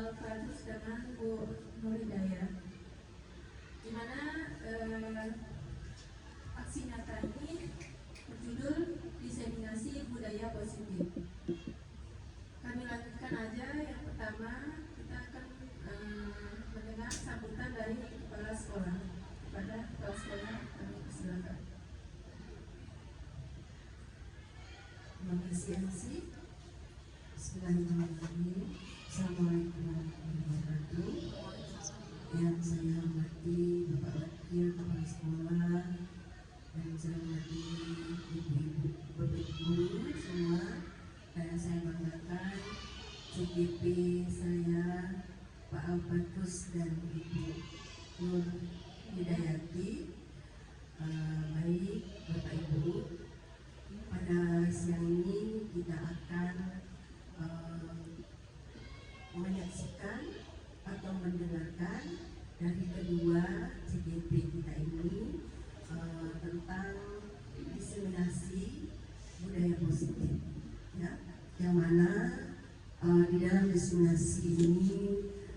Al-Fadus dengan Bu Nur Hidayah, di mana aksi nyata ini berjudul diseminasi budaya positif. Kami lanjutkan aja. Yang pertama kita akan mendengar sambutan dari kepala sekolah. Kepada kepala sekolah kami persilakan. Terima kasih MC. Bismillahirrahmanirrahim. Assalamualaikum warahmatullahi wabarakatuh. Yang saya hormati Bapak Wakil Kepala Sekolah, dan saya hormati ibu-ibu, bapak guru semua, dan saya banggakan CGP saya Pak Alfatus dan Ibu Nur Hidayati. Baik Bapak Ibu, pada siang ini kita akan menyaksikan atau mendengarkan dari kedua CGP kita ini tentang diseminasi budaya positif, ya, yang mana di dalam diseminasi ini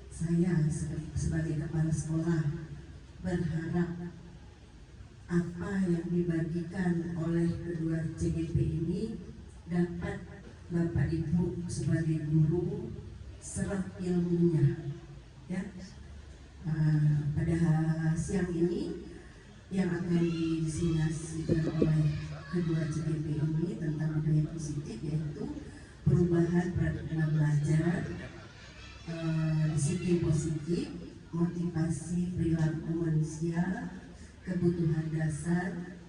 saya sebagai kepala sekolah berharap apa yang dibagikan oleh kedua CGP ini dapat Bapak Ibu sebagai guru serap ilmunya, ya. Pada siang ini yang akan diseminasikan oleh kedua CGP ini tentang budaya positif, yaitu perubahan paradigma belajar, disiplin positif, motivasi perilaku manusia, kebutuhan dasar,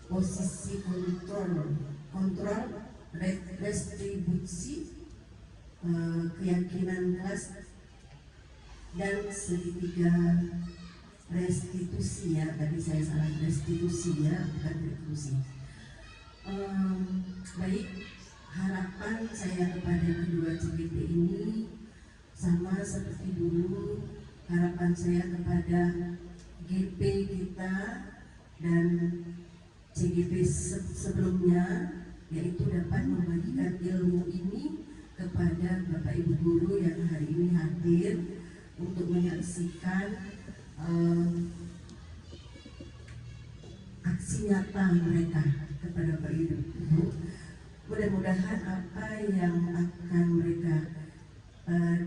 posisi kontrol restribusi, keyakinan kelas, dan segitiga restitusi, ya. Tadi saya salah, restitusi, ya, bukan restitusi. Baik, harapan saya kepada kedua CGP ini sama seperti dulu harapan saya kepada GP kita dan CGP sebelumnya, yaitu dapat membagikan ilmu ini kepada Bapak Ibu guru yang hari ini hadir untuk menyaksikan aksi nyata mereka kepada Bapak Ibu guru. Mudah-mudahan apa yang akan mereka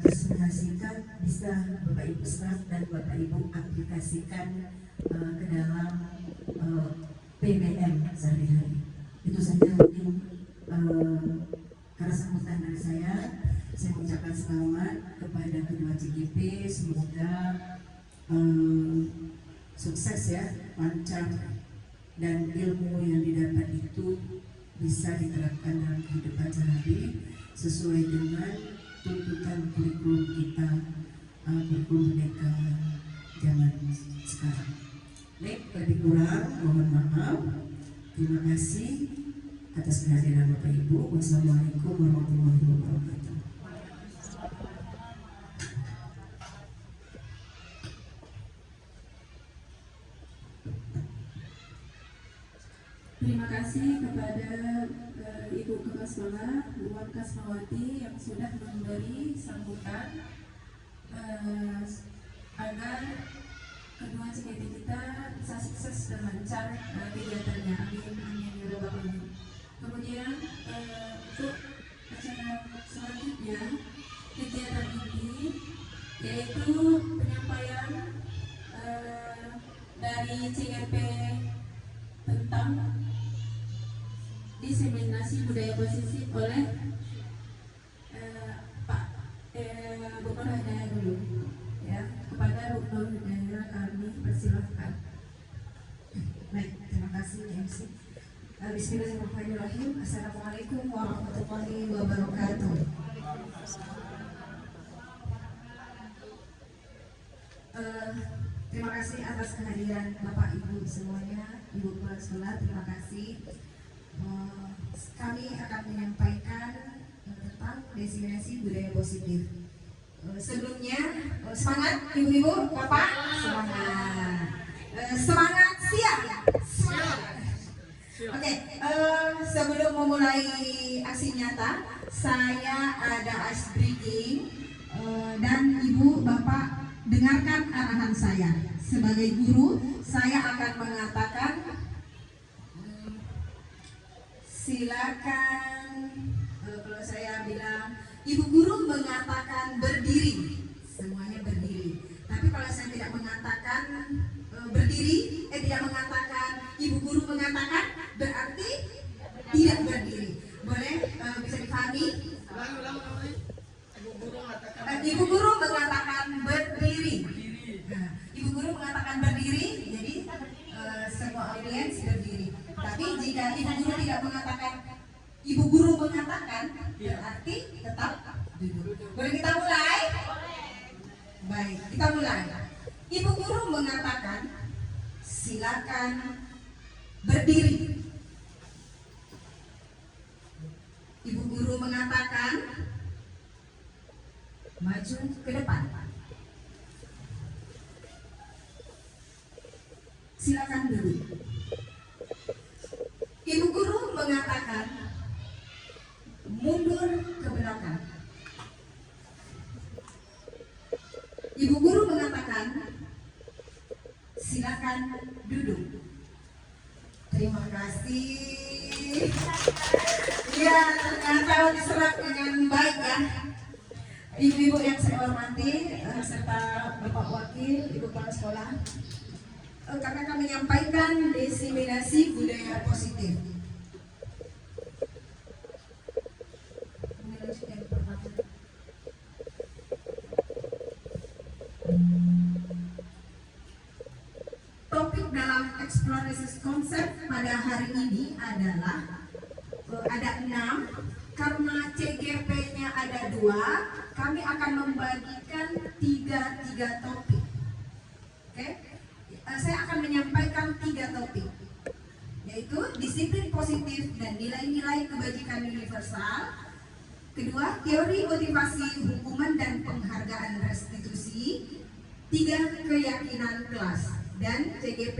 diseminasikan bisa Bapak Ibu serap dan Bapak Ibu aplikasikan ke dalam PBM sehari-hari. Itu saja mungkin karena sambutan dari saya mengucapkan selamat kepada kedua CGP. Semoga sukses, ya, lancar, dan ilmu yang didapat itu bisa diterapkan dalam kehidupan sehari sesuai dengan tuntutan kurikulum kita, kurikulum Merdeka zaman sekarang. Baik, lebih kurang mohon maaf. Terima kasih atas kehadiran Bapak Ibu. Wassalamualaikum warahmatullahi wabarakatuh. Terima kasih kepada Ibu Kepala Sekolah, Bu Wan Kasmawati, yang sudah memberi sambutan agar kedua CGP kita bisa sukses dan lancar kegiatannya. Amin, amin, ya rabbal alamin. Kemudian untuk acara selanjutnya kegiatan ini yaitu penyampaian dari CGP tentang diseminasi budaya positif oleh Pak Bu Nur Hidayah dulu, ya. Kepada Bu Nur Hidayah kami persilahkan. Baik, terima kasih MC. Bismillahirrahmanirrahim. Assalamualaikum warahmatullahi wabarakatuh. Terima kasih atas kehadiran Bapak Ibu semuanya, Ibu Kepala Sekolah. Terima kasih. Kami akan menyampaikan tentang diseminasi budaya positif. Sebelumnya semangat ibu-ibu, bapak, semangat, semangat siap, semangat. Oke, sebelum memulai aksi nyata, saya ada ice breaking. dan Ibu Bapak dengarkan arahan saya. Sebagai guru, saya akan mengatakan silakan. Kalau saya bilang Ibu Guru mengatakan berdiri, semuanya berdiri. Tapi kalau saya tidak mengatakan berdiri, tidak mengatakan Ibu Guru mengatakan, berarti tidak berdiri. Boleh bisa dipahami? Ibu Guru mengatakan berdiri. Nah, Ibu Guru mengatakan berdiri, jadi semua audiens berdiri. Tapi jika Ibu Guru tidak mengatakan, Ibu Guru mengatakan, berarti tetap duduk. Boleh kita mulai? Baik, kita mulai. Ibu Guru mengatakan, silakan berdiri. Ibu Guru mengatakan, maju ke depan. Silakan duduk. Ibu Guru mengatakan, mundur ke belakang. Ibu Guru mengatakan, silakan duduk. Terima kasih. Ya, ternyata diserap dengan baik ya. Ibu-ibu yang saya hormati, serta Bapak Wakil, Ibu Kepala Sekolah, kami akan menyampaikan diseminasi budaya positif. Topik dalam eksplorasi konsep pada hari ini adalah ada 6, karena CGP-nya ada 2, kami akan membagikan 3 topik. Oke? Saya akan menyampaikan 3 topik, yaitu disiplin positif dan nilai-nilai kebajikan universal. Kedua, teori motivasi hukuman dan penghargaan restitusi. 3, keyakinan kelas. Dan CGP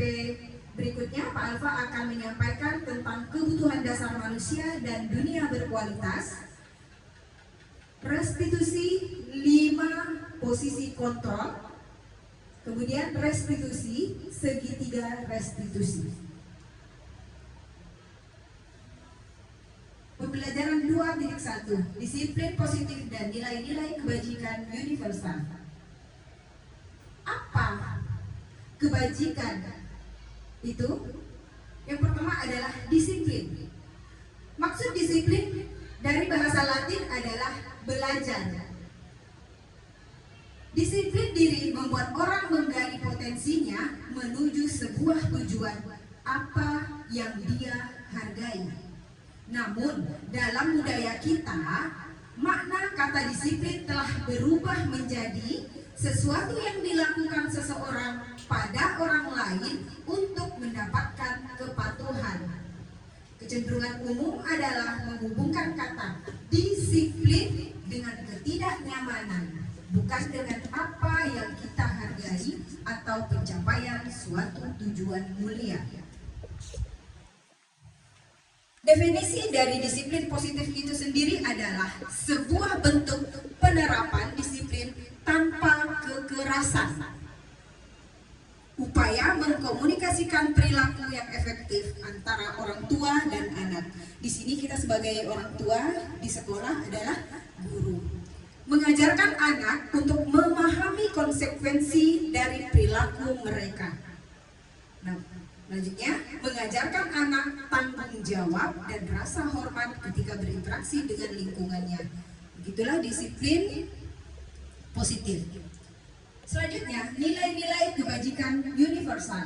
berikutnya Pak Alfa akan menyampaikan tentang kebutuhan dasar manusia dan dunia berkualitas. Restitusi 5 posisi kontrol. Kemudian restitusi segitiga restitusi. Pembelajaran 2.1, disiplin positif dan nilai-nilai kebajikan universal. Apa kebajikan itu? Yang pertama adalah disiplin. Maksud disiplin dari bahasa Latin adalah belajar. Disiplin diri membuat orang menggali potensinya menuju sebuah tujuan apa yang dia hargai. Namun dalam budaya kita, makna kata disiplin telah berubah menjadi sesuatu yang dilakukan seseorang pada orang lain untuk mendapatkan kepatuhan. Kecenderungan umum adalah menghubungkan kata disiplin dengan ketidaknyamanan, bukan dengan apa yang kita hargai atau pencapaian suatu tujuan mulia. Definisi dari disiplin positif itu sendiri adalah sebuah bentuk penerapan disiplin tanpa kekerasan. Upaya mengkomunikasikan perilaku yang efektif antara orang tua dan anak. Di sini kita sebagai orang tua di sekolah adalah guru. Mengajarkan anak untuk memahami konsekuensi dari perilaku mereka. Nah, selanjutnya, mengajarkan anak tanggung jawab dan rasa hormat ketika berinteraksi dengan lingkungannya. Begitulah disiplin positif. Selanjutnya, nilai-nilai kebajikan universal.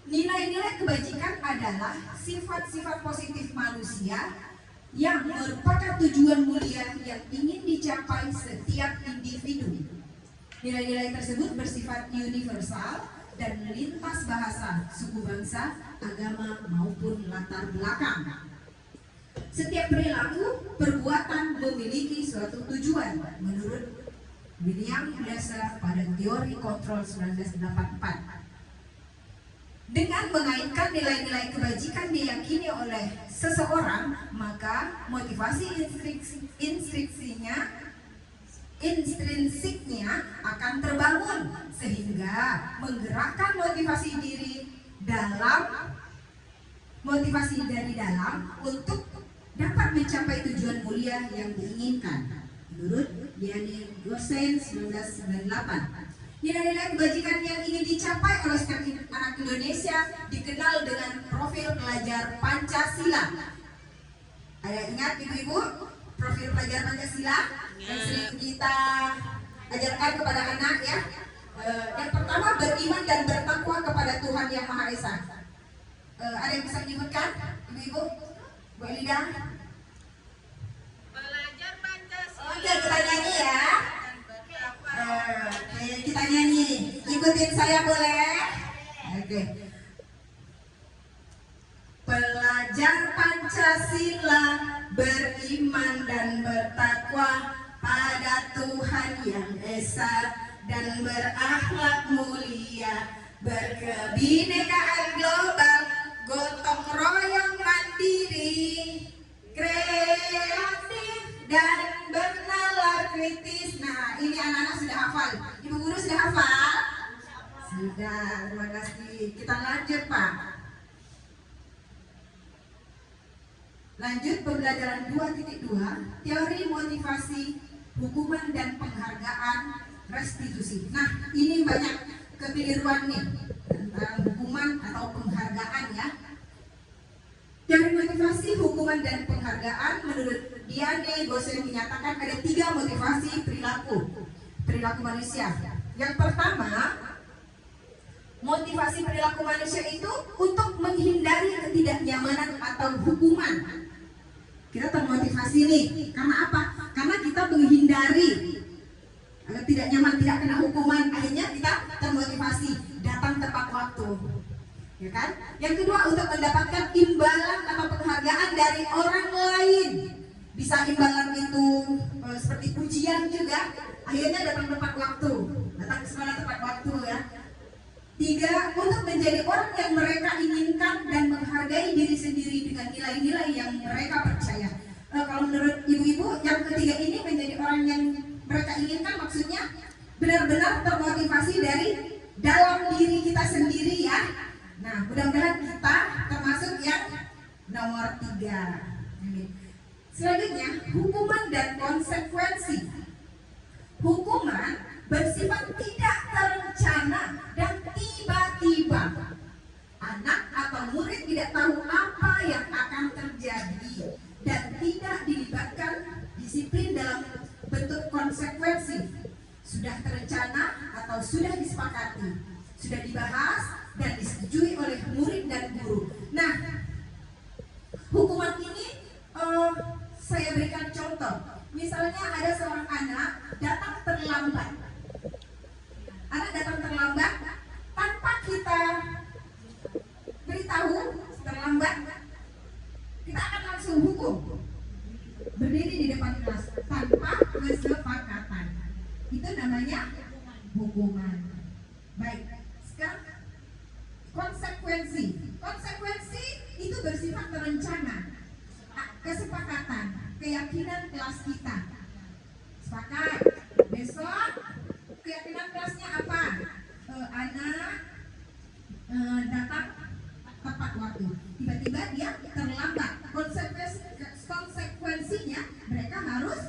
Nilai-nilai kebajikan adalah sifat-sifat positif manusia yang merupakan tujuan mulia yang ingin dicapai setiap individu. Nilai-nilai tersebut bersifat universal dan lintas bahasa, suku bangsa, agama maupun latar belakang. Setiap perilaku, perbuatan memiliki suatu tujuan menurut William Glasser pada teori kontrol 1984. Dengan mengaitkan nilai-nilai kebajikan diyakini oleh seseorang, maka motivasi instruksinya intrinsiknya akan terbangun sehingga menggerakkan motivasi dari dalam untuk dapat mencapai tujuan mulia yang diinginkan menurut Diane Gosen 1998. Nilai-nilai kebajikan yang ingin dicapai oleh setiap anak Indonesia dikenal dengan profil pelajar Pancasila. Ada ingat ibu-ibu profil pelajar Pancasila yang sering kita ajarkan kepada anak ya? Yang pertama, beriman dan bertakwa kepada Tuhan Yang Maha Esa. Ada yang bisa menyebutkan ibu-ibu? Bu Elida? Belajar Pancasila. Oke, kita nyanyi ya. Oke, kita nyanyi. Ikutin saya boleh? Oke. Pelajar Pancasila beriman dan bertakwa pada Tuhan Yang Esa dan berakhlak mulia, berkebinekaan global, gotong royong mandiri, kreatif dan bernalar kritis. Nah, ini anak-anak sudah hafal. Ibu guru sudah hafal? Sudah, terima kasih. Kita lanjut, Pak. Lanjut pembelajaran 2.2, teori motivasi, hukuman dan penghargaan, restitusi. Nah, ini banyak kekeliruan nih tentang hukuman atau penghargaan ya. Teori motivasi, hukuman dan penghargaan menurut Diane Gosen menyatakan ada 3 motivasi perilaku manusia. Yang pertama, motivasi perilaku manusia itu untuk menghindari ketidaknyamanan atau hukuman. Kita termotivasi nih, karena apa? Karena kita menghindari agar tidak nyaman, tidak kena hukuman. Akhirnya kita termotivasi, datang tepat waktu, ya kan? Yang kedua, untuk mendapatkan imbalan atau penghargaan dari orang lain. Bisa imbalan itu seperti pujian juga. Akhirnya datang tepat waktu, datang ke sekolah tepat waktu ya. 3, untuk menjadi orang yang mereka inginkan dan menghargai diri sendiri dengan nilai-nilai yang mereka percaya. Kalau menurut ibu-ibu, yang ketiga ini menjadi orang yang mereka inginkan maksudnya benar-benar termotivasi dari dalam diri kita sendiri ya. Nah, mudah-mudahan kita termasuk yang nomor 3. Selanjutnya, hukuman dan konsekuensi. Hukuman bersifat tidak terencana dan tiba-tiba. Anak atau murid tidak tahu apa yang akan terjadi dan tidak dilibatkan disiplin dalam bentuk konsekuensi. Sudah terencana atau sudah disepakati, sudah dibahas dan disetujui oleh murid dan guru. Nah, hukuman ini saya berikan contoh. Misalnya ada seorang anak datang terlambat. Anak datang terlambat tanpa kita beritahu terlambat, kita akan langsung hukum. Berdiri di depan kelas tanpa kesepakatan. Itu namanya hukuman. Baik, sekarang konsekuensi. Konsekuensi itu bersifat terencana. Kesepakatan, keyakinan kelas kita. Sepakat, besok keyakinan kelasnya apa? Anak datang tepat waktu. Tiba-tiba dia terlambat. Konsekuensinya mereka harus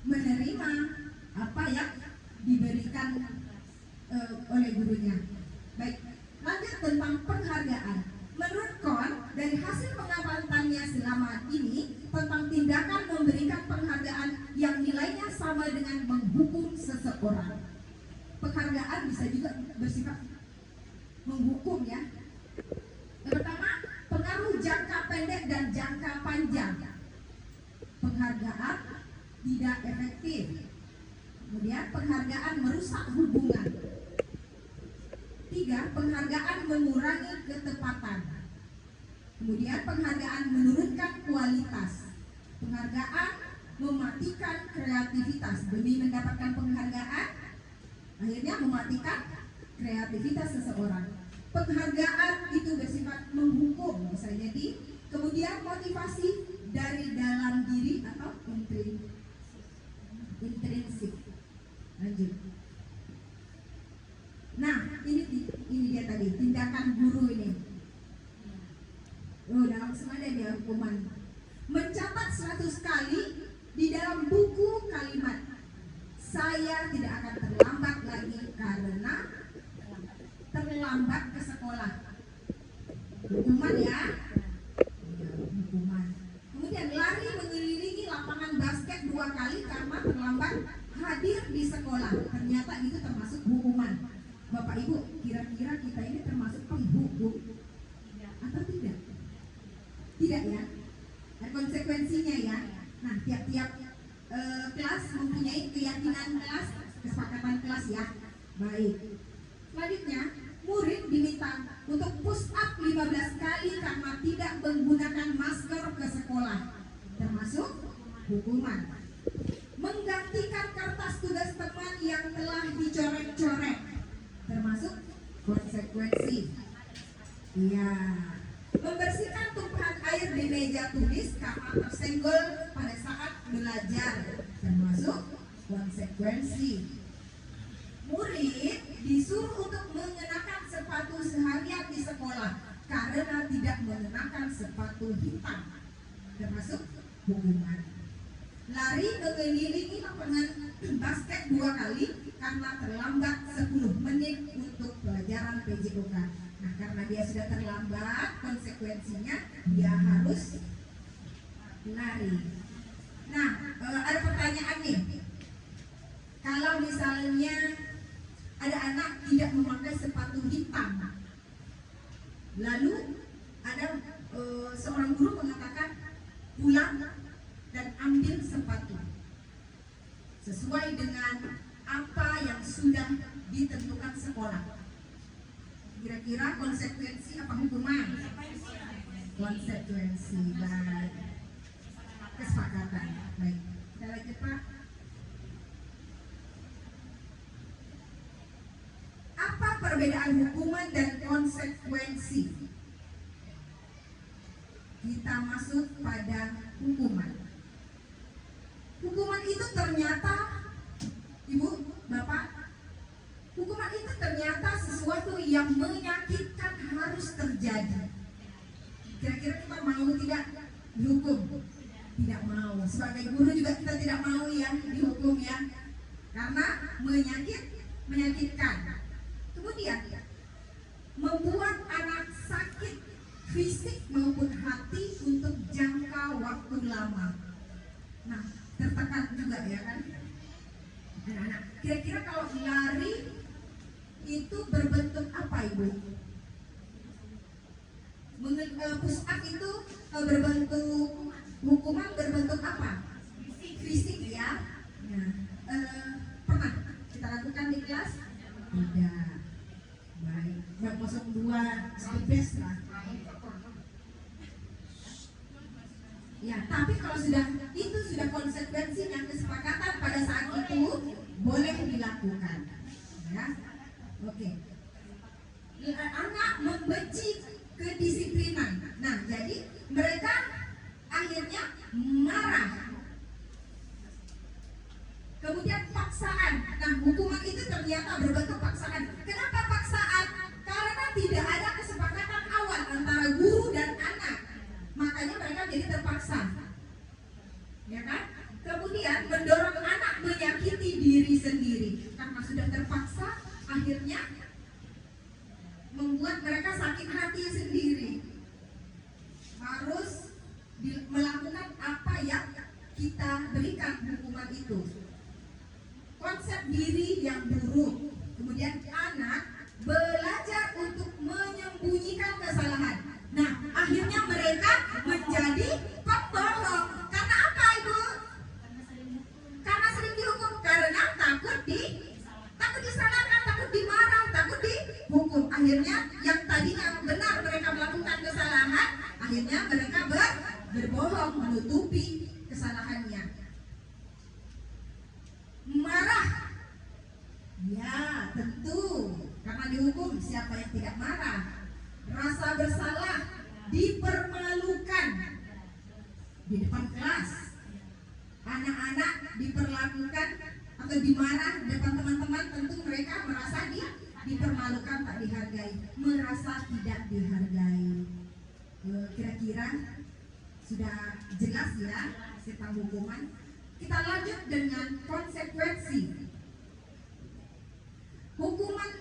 menerima apa yang diberikan oleh gurunya. Baik, lanjut tentang penghargaan. Menurut Kohn, dari hasil pengamatannya selama ini tentang tindakan memberikan penghargaan yang nilainya sama dengan menghukum seseorang. Penghargaan bisa juga bersifat menghukum ya. Yang pertama, pengaruh jangka pendek dan jangka panjang. Penghargaan tidak efektif. Kemudian penghargaan merusak hubungan. 3, penghargaan mengurangi ketepatan. Kemudian penghargaan menurunkan kualitas. Penghargaan mematikan kreativitas. Demi mendapatkan penghargaan, akhirnya mematikan kreativitas seseorang. Penghargaan itu bersifat menghukum, bisa jadi. Kemudian motivasi dari dalam diri atau intrinsiknya. hukuman. Mencatat 100 kali di dalam buku kalimat, saya tidak akan terlambat lagi karena terlambat ke sekolah. Hukuman ya, hukuman. Kemudian lari mengelilingi lapangan basket 2 kali karena terlambat hadir di sekolah. Ternyata itu termasuk hukuman. Bapak Ibu, kira-kira kita ini termasuk penghukum atau tidak? Tidak ya. Dan konsekuensinya ya. Nah, tiap-tiap kelas mempunyai keyakinan kelas, kesepakatan kelas ya. Baik. Selanjutnya, murid diminta untuk push up 15 kali karena tidak menggunakan masker ke sekolah. Termasuk hukuman. Menggantikan kertas tugas teman yang telah dicoret-coret. Termasuk konsekuensi. Iya. Membersihkan tumpahan air di meja tulis karena tersenggol pada saat belajar. Termasuk konsekuensi. Murid disuruh untuk mengenakan sepatu seharian di sekolah karena tidak mengenakan sepatu hitam. Termasuk hukuman. Lari mengelilingi lapangan basket 2 kali karena terlambat 10 menit untuk pelajaran PJOK. Nah, karena dia sudah terlambat, konsekuensinya dia harus lari. Nah, ada pertanyaan nih. Kalau misalnya ada anak tidak memakai sepatu hitam, lalu ada seorang guru mengatakan pulang dan ambil sepatu sesuai dengan apa yang sudah ditentukan sekolah. Kira-kira konsekuensi apa hukuman? Konsekuensi. Baik. Kesepakatan. Baik. Kita lanjut Pak. Apa perbedaan hukuman dan konsekuensi? Kita masuk pada hukuman. Hukuman itu ternyata, Ibu, Bapak, hukuman itu ternyata sesuatu yang menyakitkan harus terjadi. Kira-kira kita mau tidak dihukum? Tidak mau. Sebagai guru juga kita tidak mau ya dihukum ya, karena menyakitkan. Kemudian membuat anak sakit fisik maupun hati untuk jangka waktu lama. Nah, tertekan juga ya kan anak-anak. Kira-kira kalau lari itu berbentuk apa Ibu? Push up itu berbentuk hukuman, berbentuk apa? Fisik ya. Nah, pernah kita lakukan di kelas? Tidak. Baik. Yang 02 the best lah. Ya, tapi kalau itu sudah konsekuensinya, kesepakatan pada saat itu boleh dilakukan. Ya, oke. Anak membenci kedisiplinan. Nah, jadi mereka akhirnya marah. Kemudian paksaan. Nah, hukuman itu ternyata berbentuk paksaan. Kenapa paksaan? Karena tidak ada kesepakatan awal antara guru dan anak. Makanya mereka jadi terpaksa. Ya kan? Kemudian mendorong anak menyakiti diri sendiri. Karena sudah terpaksa, akhirnya membuat mereka sakit hati sendiri. Harus melakukan apa yang kita berikan hukuman itu. Konsep diri yang buruk. Kemudian anak belajar untuk menyembunyikan kesalahan. Nah, akhirnya mereka menjadi pembohong. Karena apa Ibu? Karena sering dihukum. Karena takut disalahkan, takut dimarah, takut dihukum. Akhirnya yang tadinya benar mereka melakukan kesalahan, akhirnya mereka berbohong, menutupi kesalahannya. Marah. Ya, tentu. Karena dihukum, siapa yang tidak marah? Rasa bersalah, dipermalukan di depan kelas. Anak-anak diperlakukan atau dimarah di depan teman-teman, tentu mereka merasa dipermalukan, tak dihargai, merasa tidak dihargai. Kira-kira sudah jelas ya tentang hukuman. Kita lanjut dengan konsekuensi. Hukuman,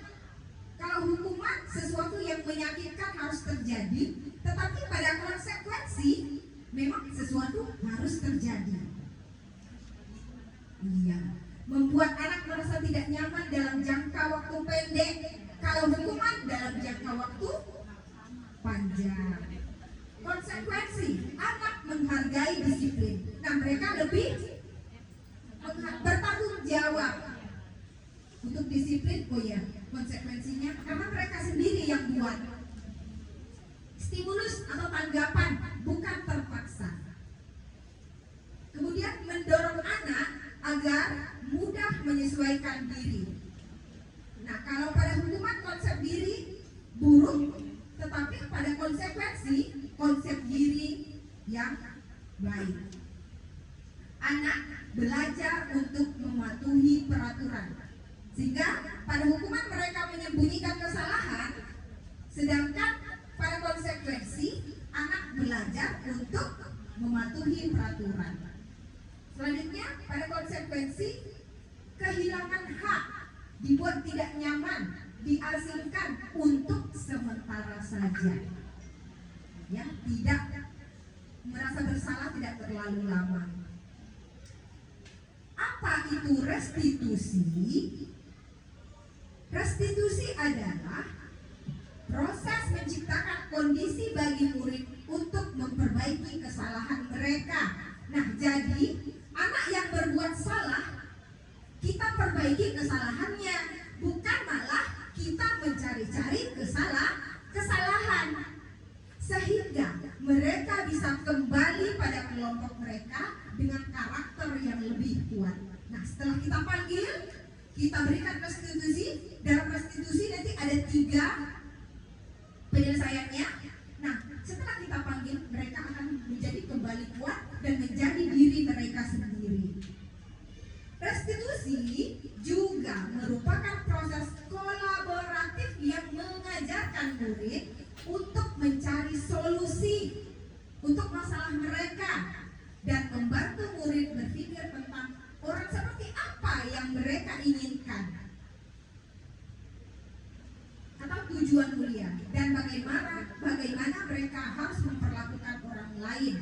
kalau hukuman sesuatu yang menyakitkan harus terjadi, tetapi pada konsekuensi memang sesuatu harus terjadi. Iya, membuat anak merasa tidak nyaman dalam jangka waktu pendek. Kalau hukuman dalam jangka waktu panjang. Konsekuensi, anak menghargai disiplin. Nah, mereka lebih bertanggung jawab untuk disiplin. Oh ya, konsekuensinya karena mereka sendiri yang buat. Stimulus atau tanggapan, bukan terpaksa. Kemudian mendorong anak agar mudah menyesuaikan diri. Nah, kalau pada hukuman konsep diri buruk, tetapi pada konsekuensi konsep diri yang baik. Anak belajar untuk mematuhi peraturan, sehingga pada hukuman mereka menyembunyikan kesalahan, sedangkan pada konsekuensi anak belajar untuk mematuhi peraturan. Selanjutnya pada konsekuensi kehilangan hak, dibuat tidak nyaman, diasingkan untuk sementara saja. Ya, tidak merasa bersalah tidak terlalu lama. Apa itu restitusi? Restitusi adalah proses menciptakan kondisi bagi murid untuk memperbaiki kesalahan mereka. Nah, jadi anak yang berbuat salah, kita perbaiki kesalahannya, bukan malah kita mencari-cari kesalahan, sehingga mereka bisa kembali pada kelompok mereka dengan karakter yang lebih kuat. Nah, setelah kita panggil, kita berikan restitusi. Dalam restitusi nanti ada 3 penyelesaiannya. Nah, setelah kita panggil, mereka akan menjadi kembali kuat dan menjadi diri mereka sendiri. Restitusi juga merupakan proses kolaboratif yang mengajarkan murid untuk mencari solusi untuk masalah mereka dan membantu murid berpikir tentang orang seperti apa yang mereka inginkan atau tujuan mulia, dan bagaimana mereka harus memperlakukan orang lain.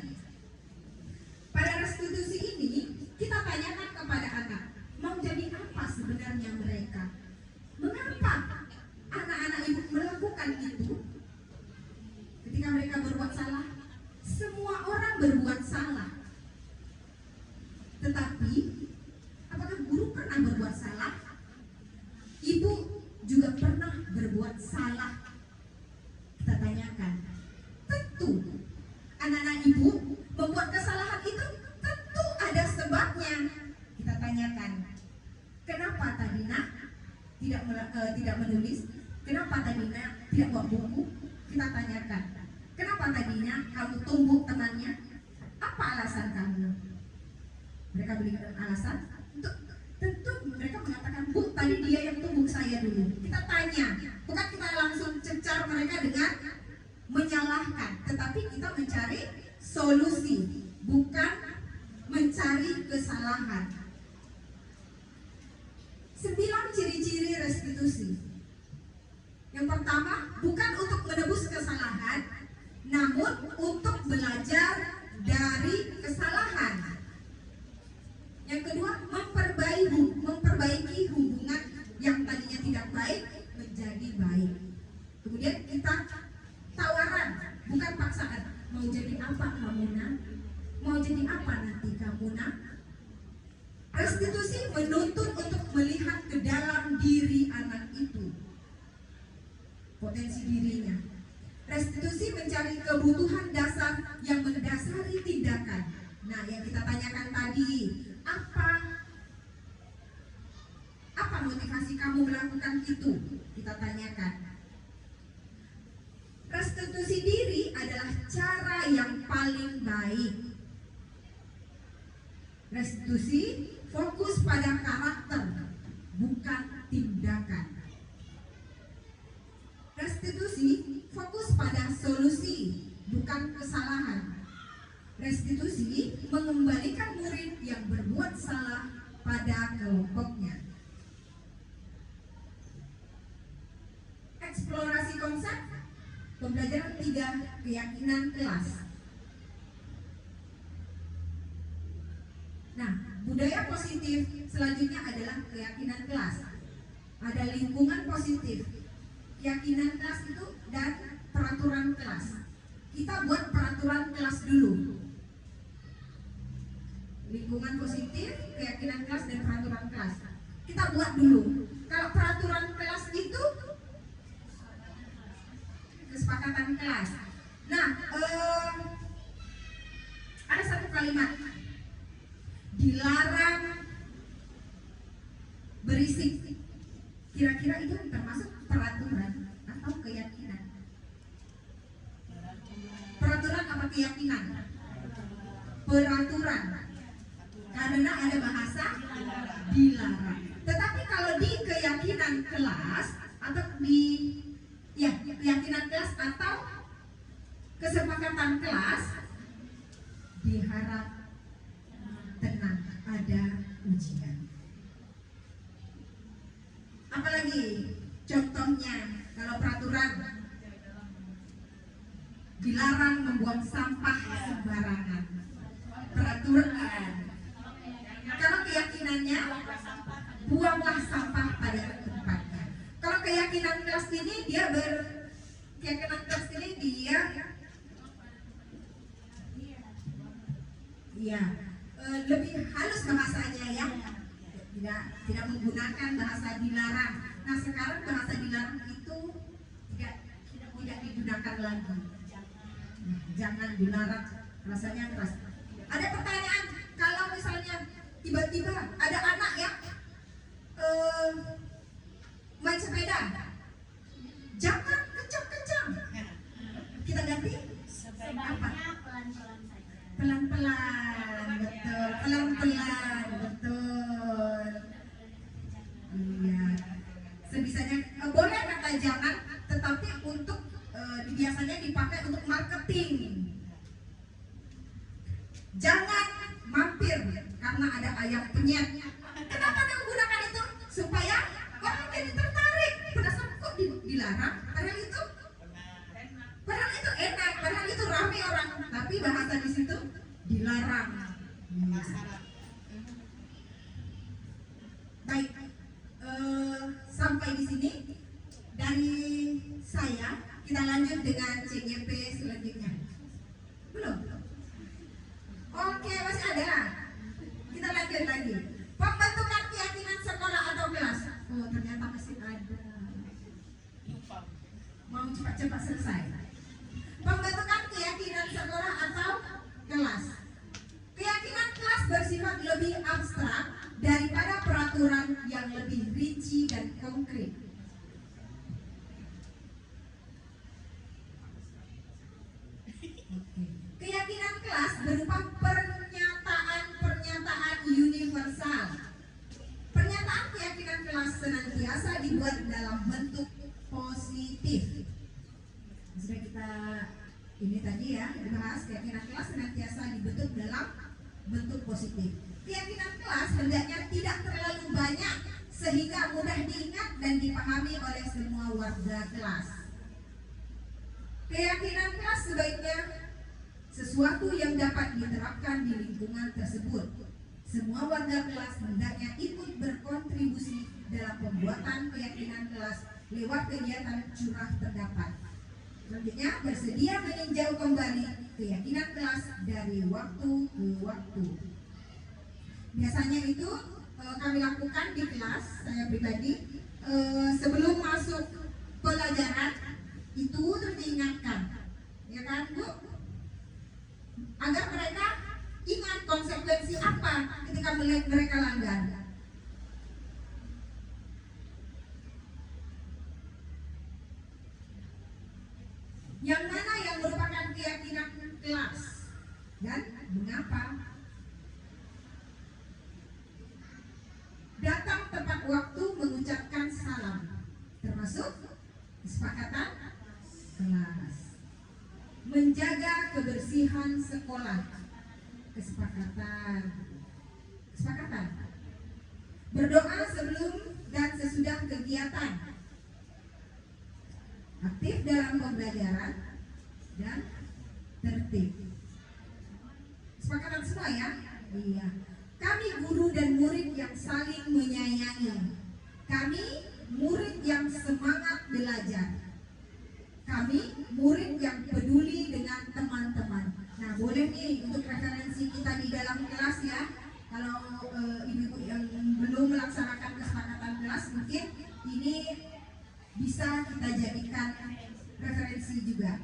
Pada restitusi ini kita tanyakan kepada anak, mau jadi apa sebenarnya mereka? Mengapa anak-anak ibu melakukan itu? Ketika mereka berbuat salah, semua orang berbuat salah. Tetapi apakah guru pernah berbuat salah? Ibu juga pernah berbuat salah. Kita tanyakan, tentu anak-anak ibu membuat kesalahan itu tentu ada sebabnya. Kita tanyakan, kenapa tadi nak tidak menulis? Kenapa tadi nak tidak buat buku? Kita tanyakan, kenapa tadinya kamu tumbuk temannya? Apa alasan kamu? Mereka berikan alasan. Tentu mereka mengatakan, Bu, tadi dia yang tumbuk saya dulu. Kita tanya, bukan kita langsung cecar mereka dengan menyalahkan, tetapi kita mencari solusi, bukan mencari kesalahan. 9 ciri-ciri restitusi. Yang pertama, bukan untuk menebus kesalahan, namun untuk belajar dari kesalahan. Yang kedua, memperbaiki hubungan yang tadinya tidak baik menjadi baik. Kemudian kita tawaran, bukan paksaan. Mau jadi apa kamu nak? Mau jadi apa nanti kamu nak? Restitusi menuntut untuk melihat ke dalam diri anak itu, potensi dirinya. Restitusi mencari kebutuhan dasar yang mendasari tindakan. Nah, yang kita tanyakan tadi, apa motivasi kamu melakukan itu? Kita tanyakan. Restitusi diri adalah cara yang paling baik. Restitusi fokus pada karakter, bukan tindakan. Restitusi fokus pada solusi, bukan kesalahan. Restitusi mengembalikan murid yang berbuat salah pada kelompoknya. Eksplorasi konsep pembelajaran 3, keyakinan kelas. Nah, budaya positif selanjutnya adalah keyakinan kelas. Ada lingkungan positif, keyakinan kelas itu, dan peraturan kelas. Kita buat peraturan kelas dulu. Lingkungan positif, keyakinan kelas, dan peraturan kelas. Kita buat dulu. Kalau peraturan kelas itu kesepakatan kelas. Nah, ada satu kalimat, dilarang berisik. Kira-kira itu termasuk peraturan atau keyakinan? Peraturan apa keyakinan? Peraturan. Karena ada bahasa dilarang. Tetapi kalau di keyakinan kelas atau di keyakinan kelas atau kesepakatan kelas, diharap tenang, ada ujian. Apalagi contohnya kalau peraturan, dilarang membuang sampah sembarangan. Peraturan. Kalau keyakinannya, buanglah sampah pada tempatnya. Kalau keyakinan kelas ini lebih halus bahasanya ya, tidak menggunakan bahasa dilarang. Nah, sekarang bahasa dilarang itu tidak digunakan lagi. Jangan dilarang, rasanya keras. Ada pertanyaan, kalau misalnya tiba-tiba ada anak ya main sepeda, jangan kencang-kencang. Kita ganti apa? Pelan-pelan, betul. Pelan-pelan, betul. Iya. Sebisanya boleh kata jangan, tetapi untuk biasanya dipakai untuk marketing. Jangan mampir karena ada ayam penyet. Kenapa dia menggunakan itu? Supaya orang jadi tertarik. Penasaran kok dilarang? Padahal itu enak, padahal itu ramai orang. Tapi bahasa di situ dilarang. Baik, sampai di sini dari saya. Kita lanjut dengan CGP selanjutnya. Belum? Oke, masih ada. Kita lanjut lagi. Pembentukan keyakinan sekolah atau kelas. Oh, ternyata masih ada. Mau cepat-cepat selesai. Pembentukan keyakinan sekolah atau kelas. Keyakinan kelas bersifat lebih abstrak daripada peraturan yang lebih rinci dan konkret. Keyakinan kelas berupa pernyataan universal. Pernyataan keyakinan kelas senantiasa dibuat dalam bentuk positif. Sudah kita ini tadi ya dibahas, keyakinan kelas senantiasa dibentuk dalam bentuk positif. Keyakinan kelas hendaknya tidak terlalu banyak sehingga mudah diingat dan dipahami oleh semua warga kelas. Keyakinan kelas sebaiknya sesuatu yang dapat diterapkan di lingkungan tersebut. Semua warga kelas hendaknya ikut berkontribusi dalam pembuatan keyakinan kelas lewat kegiatan curah pendapat. Selanjutnya, bersedia meninjau kembali keyakinan kelas dari waktu ke waktu. Biasanya itu kami lakukan di kelas, saya pribadi, sebelum masuk pelajaran itu terus diingatkan, ya kan Bu? Agar mereka ingat konsekuensi apa ketika melihat mereka langgar. Yang mana yang merupakan keyakinan kelas dan mengapa? Datang tepat waktu mengucapkan salam, termasuk kesepakatan kelas. Menjaga kebersihan sekolah. Kesepakatan. Kesepakatan. Berdoa sebelum dan sesudah kegiatan. Aktif dalam pembelajaran dan tertib. Kesepakatan semua ya? Iya. Kami guru dan murid yang saling menyayangi. Kami murid yang semangat belajar. Kami murid yang peduli dengan teman-teman. Nah, boleh nih untuk referensi kita di dalam kelas ya. Kalau ibu-ibu yang belum melaksanakan kesepakatan kelas, mungkin ini bisa kita jadikan referensi juga.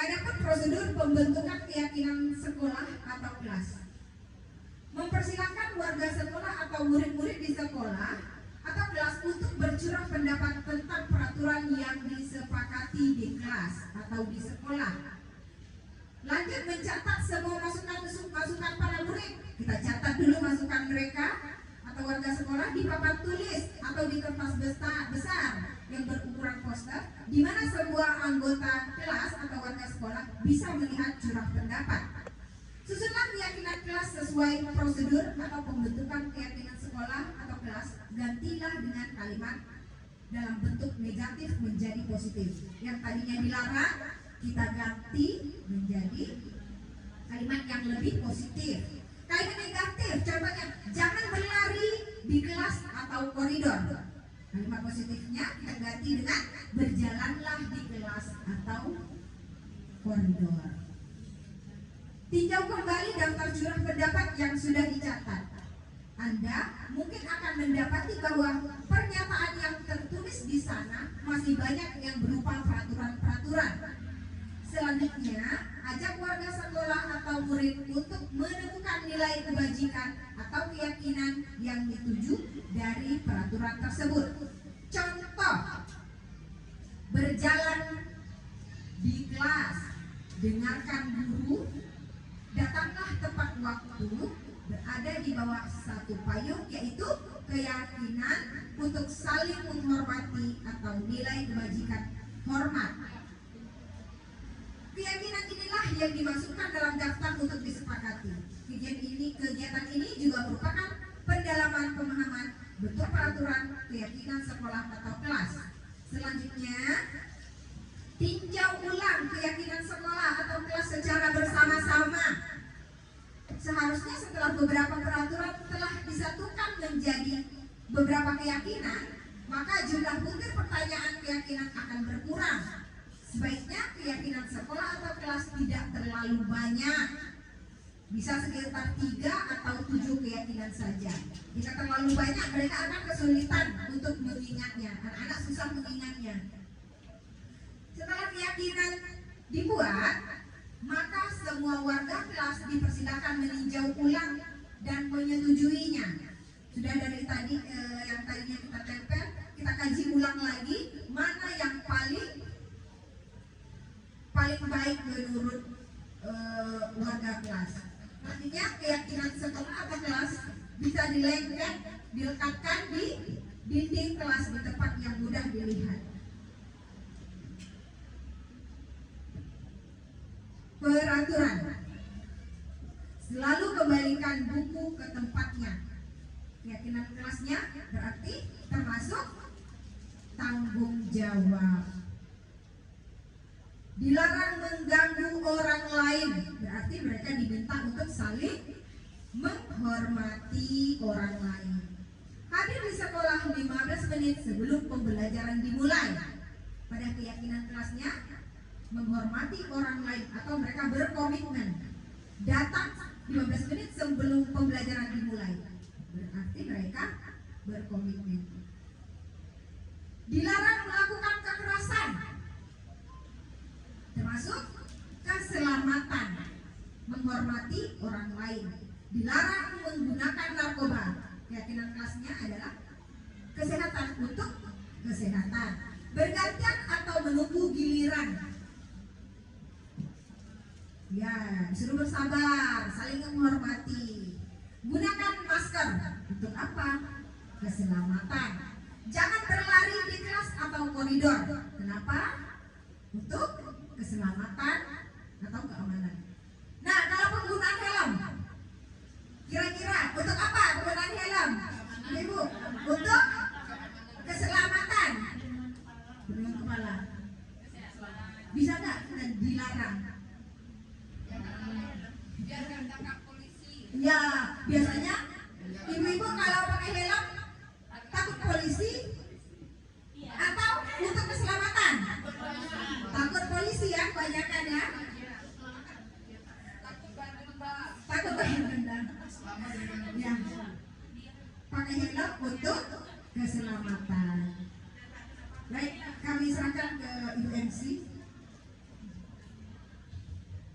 Adapun prosedur pembentukan keyakinan sekolah atau kelas. Mempersilahkan warga sekolah atau murid-murid di sekolah atau kelas untuk bercurah pendapat tentang peraturan yang disepakati di kelas atau di sekolah. Lanjut mencatat semua masukan para murid. Kita catat dulu masukan mereka atau warga sekolah di papan tulis atau di kertas besar yang berukuran poster, di mana sebuah anggota kelas atau warga sekolah bisa melihat curah pendapat. Susunlah keyakinan kelas sesuai prosedur atau pembentukan keyakinan sekolah atau kelas. Gantilah dengan kalimat dalam bentuk negatif menjadi positif. Yang tadinya dilarang, kita ganti menjadi kalimat yang lebih positif. Kalimat negatif, contohnya jangan berlari di kelas atau koridor. Kalimat positifnya kita ganti dengan berjalanlah di kelas atau koridor. Tinjau kembali daftar curah pendapat yang sudah dicatat. Anda mungkin akan mendapati bahwa pernyataan yang tertulis di sana masih banyak yang berupa peraturan-peraturan. Selanjutnya, ajak warga sekolah atau murid untuk menemukan nilai kebajikan atau keyakinan yang dituju dari peraturan tersebut. Contoh, berjalan di kelas, dengarkan guru, datanglah tepat waktu, berada di bawah satu payung, yaitu keyakinan untuk saling menghormati atau nilai kebajikan hormat. Keyakinan inilah yang dimasukkan dalam daftar untuk disepakati. Kegiatan ini juga merupakan pendalaman pemahaman bentuk peraturan keyakinan sekolah atau kelas. Selanjutnya, tinjau ulang keyakinan sekolah atau kelas secara bersama-sama. Seharusnya setelah beberapa peraturan telah disatukan menjadi beberapa keyakinan, maka jumlah butir pertanyaan keyakinan akan berkurang. Sebaiknya keyakinan sekolah atau kelas tidak terlalu banyak. Bisa sekitar 3 atau 7 keyakinan saja. Jika terlalu banyak, mereka akan kesulitan untuk mengingatnya. Anak-anak susah mengingatnya. Setelah keyakinan dibuat, maka semua warga kelas dipersilakan meninjau ulang dan menyetujuinya. Sudah dari tadi yang tadinya kita tempel, kita kaji ulang lagi mana yang paling baik menurut warga kelas. Nantinya keyakinan sekolah atau kelas bisa dilekatkan di dinding kelas di tempat yang mudah dilihat. Peraturan. Selalu kembalikan buku ke tempatnya. Keyakinan kelasnya berarti termasuk tanggung jawab. Dilarang mengganggu orang lain, berarti mereka diminta untuk saling menghormati orang lain. Hadir di sekolah 15 menit sebelum pembelajaran dimulai. Pada keyakinan kelasnya, menghormati orang lain atau mereka berkomitmen datang 15 menit sebelum pembelajaran dimulai, berarti mereka berkomitmen. Dilarang melakukan kekerasan, termasuk keselamatan, menghormati orang lain. Dilarang menggunakan narkoba. Keyakinan kelasnya adalah kesehatan untuk kesehatan. Bergantian atau menunggu giliran. Ya, disuruh bersabar, saling menghormati. Gunakan masker. Untuk apa? Keselamatan. Jangan berlari di kelas atau koridor. Kenapa? Untuk keselamatan atau keamanan. Nah, kalau penggunaan helm, kira-kira untuk apa penggunaan helm? Ibu, untuk keselamatan. Perlindungan kepala. Bisa nggak dilarang? Ya, biasanya ibu-ibu kalau pakai helm takut polisi atau untuk keselamatan? Takut polisi ya, kebanyakan ya. Takut benda. Ya. Pakai helm untuk keselamatan. Baik, kami serahkan ke Ibu MC.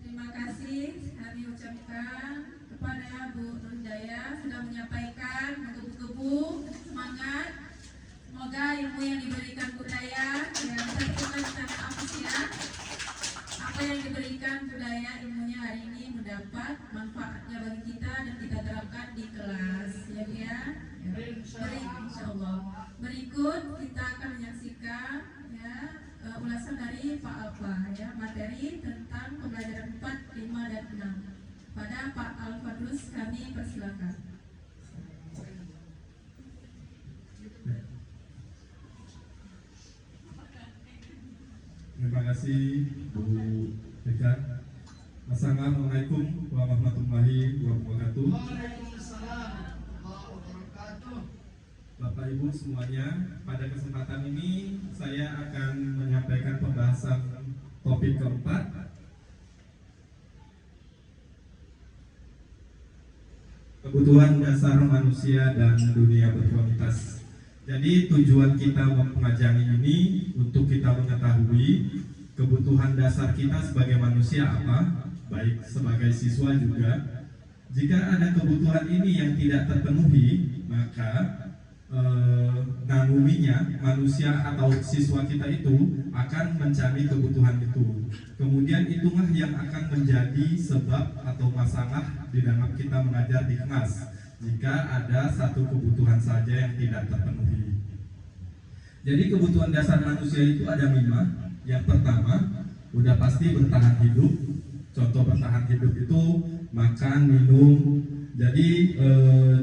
Terima kasih kami ucapkan kepada Bu Nurjaya sudah menyampaikan menggebu-gebu semangat. Semoga ilmu yang diberikan budaya yang kita hapus ya. Apa yang diberikan budaya ilmunya hari ini mendapat manfaatnya bagi kita dan kita terapkan di kelas ya Bu ya. Insya Allah. Berikut kita akan menyaksikan ya ulasan dari Pak Alfa ya, materi tentang pembelajaran 4, 5, dan 6. Pada Pak Alfadrus kami persilakan. Terima kasih Bu Eka. Assalamualaikum warahmatullahi wabarakatuh. Bapak Ibu semuanya, pada kesempatan ini saya akan menyampaikan pembahasan topik keempat, kebutuhan dasar manusia dan dunia berkualitas. Jadi tujuan kita mempelajari ini untuk kita mengetahui kebutuhan dasar kita sebagai manusia apa, baik sebagai siswa juga. Jika ada kebutuhan ini yang tidak terpenuhi, maka namuminya manusia atau siswa kita itu akan mencari kebutuhan itu. Kemudian itulah yang akan menjadi sebab atau masalah di dalam kita mengajar di kelas. Jika ada satu kebutuhan saja yang tidak terpenuhi. Jadi kebutuhan dasar manusia itu ada 5. Yang pertama, udah pasti bertahan hidup. Contoh bertahan hidup itu makan, minum. Jadi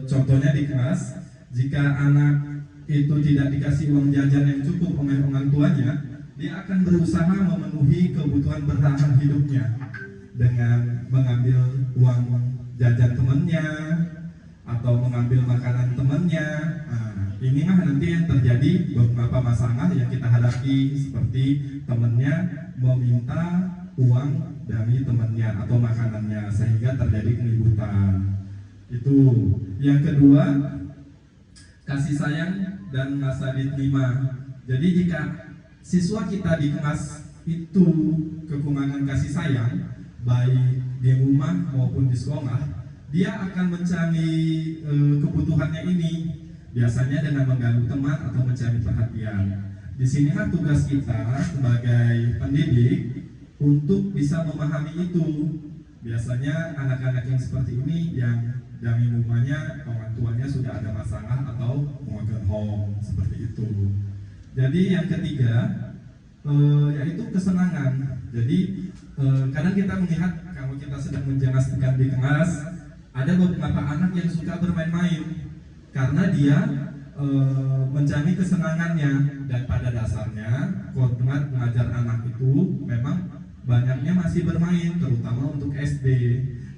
contohnya di kelas, jika anak itu tidak dikasih uang jajan yang cukup oleh orang tuanya, dia akan berusaha memenuhi kebutuhan bertahan hidupnya dengan mengambil uang jajan temannya atau mengambil makanan temannya. Nah, inilah nanti yang terjadi beberapa masalah yang kita hadapi, seperti temannya meminta uang dari temannya atau makanannya sehingga terjadi keributan. Itu. Yang kedua, kasih sayang dan rasa diterima. Jadi jika siswa kita di kelas itu kekurangan kasih sayang, baik di rumah maupun di sekolah, dia akan mencari kebutuhannya ini biasanya dengan mengganggu teman atau mencari perhatian. Di sinilah tugas kita sebagai pendidik untuk bisa memahami itu. Biasanya anak-anak yang seperti ini yang dari rumahnya orang tuanya sudah ada masalah atau broken home seperti itu. Jadi yang ketiga yaitu kesenangan. Jadi kadang kita melihat kalau kita sedang menjelaskan di kelas, ada beberapa anak yang suka bermain-main karena dia mencari kesenangannya, dan pada dasarnya kodrat mengajar anak itu memang banyaknya masih bermain, terutama untuk SD.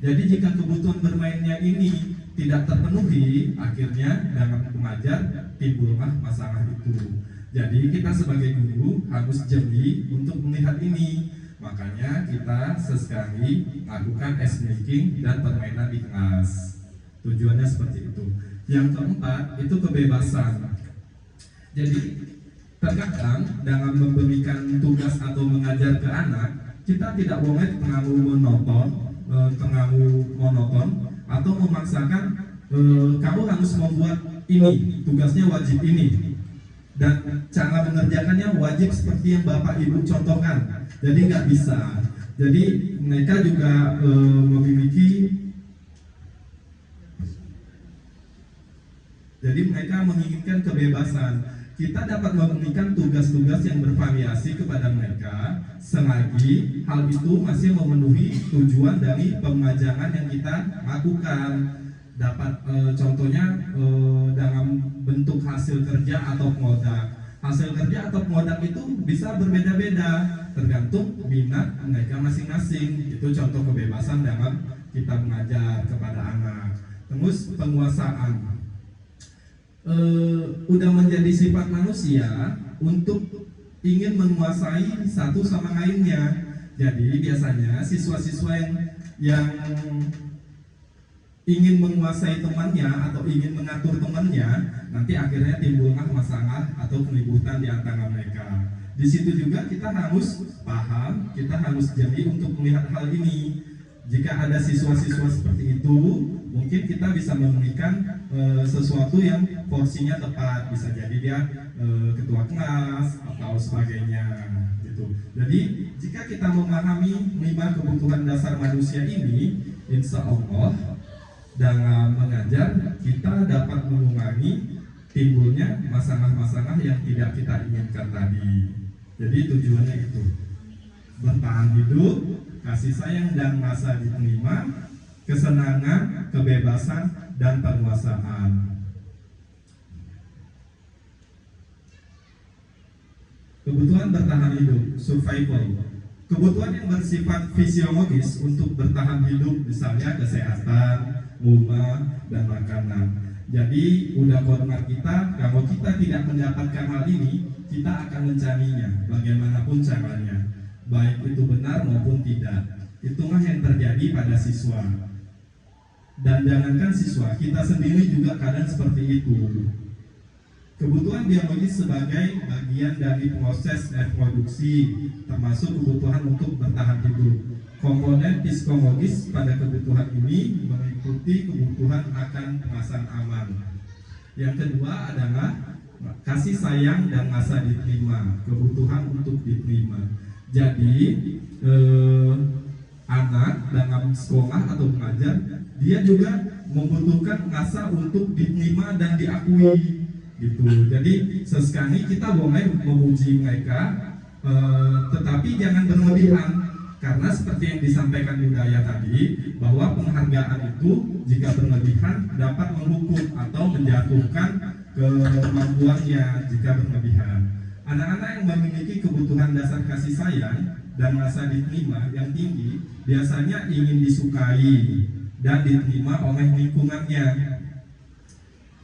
Jadi jika kebutuhan bermainnya ini tidak terpenuhi, akhirnya dalam mengajar timbullah masalah itu. Jadi kita sebagai guru harus jeli untuk melihat ini. Makanya kita sesekali lakukan ice making dan permainan di kelas. Tujuannya seperti itu. Yang keempat itu kebebasan. Jadi terkadang dalam memberikan tugas atau mengajar ke anak, kita tidak boleh terlalu monoton atau memaksakan kamu harus membuat ini, tugasnya wajib ini, dan cara mengerjakannya wajib seperti yang Bapak Ibu contohkan. Jadi nggak bisa. Jadi mereka juga mereka menginginkan kebebasan. kita dapat memberikan tugas-tugas yang bervariasi kepada mereka selagi hal itu masih memenuhi tujuan dari pengajaran yang kita lakukan. Dapat contohnya dalam bentuk hasil kerja atau produk. Hasil kerja atau produk itu bisa berbeda-beda tergantung minat mereka masing-masing. Itu contoh kebebasan dalam kita mengajar kepada anak. Terus penguasaan. Udah menjadi sifat manusia untuk ingin menguasai satu sama lainnya. Jadi biasanya siswa-siswa yang ingin menguasai temannya atau ingin mengatur temannya, nanti akhirnya timbullah masalah atau keributan di antara mereka. Di situ juga kita harus paham, kita harus jeli untuk melihat hal ini. Jika ada siswa-siswa seperti itu, mungkin kita bisa memberikan sesuatu yang porsinya tepat. Bisa jadi dia ketua kelas atau sebagainya gitu. Jadi jika kita memahami 5 kebutuhan dasar manusia ini, insya Allah dalam mengajar kita dapat mengurangi timbulnya masalah-masalah yang tidak kita inginkan tadi. Jadi tujuannya itu bertahan hidup, kasih sayang dan rasa diterima, kesenangan, kebebasan, dan penguasaan. Kebutuhan bertahan hidup, survival. Kebutuhan yang bersifat fisiologis untuk bertahan hidup, misalnya kesehatan, rumah, dan makanan. Jadi udah kodrat kita, kalau kita tidak mendapatkan hal ini, kita akan mencarinya bagaimanapun caranya, baik itu benar maupun tidak. Itulah yang terjadi pada siswa. Dan jangankan siswa, kita sendiri juga kadang seperti itu. Kebutuhan biologis sebagai bagian dari proses reproduksi, termasuk kebutuhan untuk bertahan hidup. Komponen psikologis pada kebutuhan ini mengikuti kebutuhan akan perasaan aman. Yang kedua adalah kasih sayang dan rasa diterima, kebutuhan untuk diterima. Jadi anak dalam sekolah atau belajar, dia juga membutuhkan rasa untuk diterima dan diakui gitu. Jadi sesekali kita boleh memuji mereka, tetapi jangan berlebihan. Karena seperti yang disampaikan budaya tadi, bahwa penghargaan itu jika berlebihan dapat menghukum atau menjatuhkan kemampuannya jika berlebihan. Anak-anak yang memiliki kebutuhan dasar kasih sayang dan rasa diterima yang tinggi biasanya ingin disukai dan diterima oleh lingkungannya.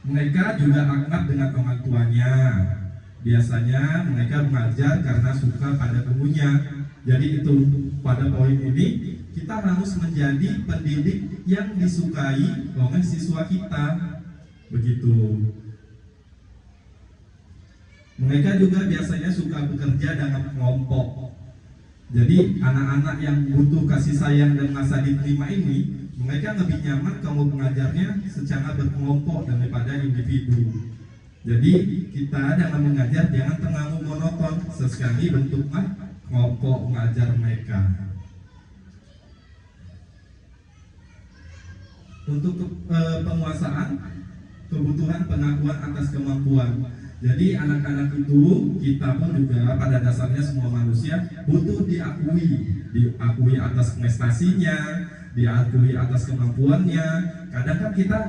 Mereka juga akrab dengan orang tuanya. Biasanya mereka belajar karena suka pada gurunya. Jadi itu, pada poin ini kita harus menjadi pendidik yang disukai oleh siswa kita. Begitu. Mereka juga biasanya suka bekerja dalam kelompok. Jadi anak-anak yang butuh kasih sayang dan rasa diterima ini, mereka lebih nyaman kalau mengajarnya secara berkelompok daripada individu. Jadi kita dalam mengajar jangan terlalu monoton, sesekali bentuklah kelompok mengajar mereka. Untuk penguasaan, kebutuhan pengakuan atas kemampuan. Jadi anak-anak itu, kita pun juga pada dasarnya semua manusia butuh diakui atas prestasinya, diakui atas kemampuannya. Kadang kan kita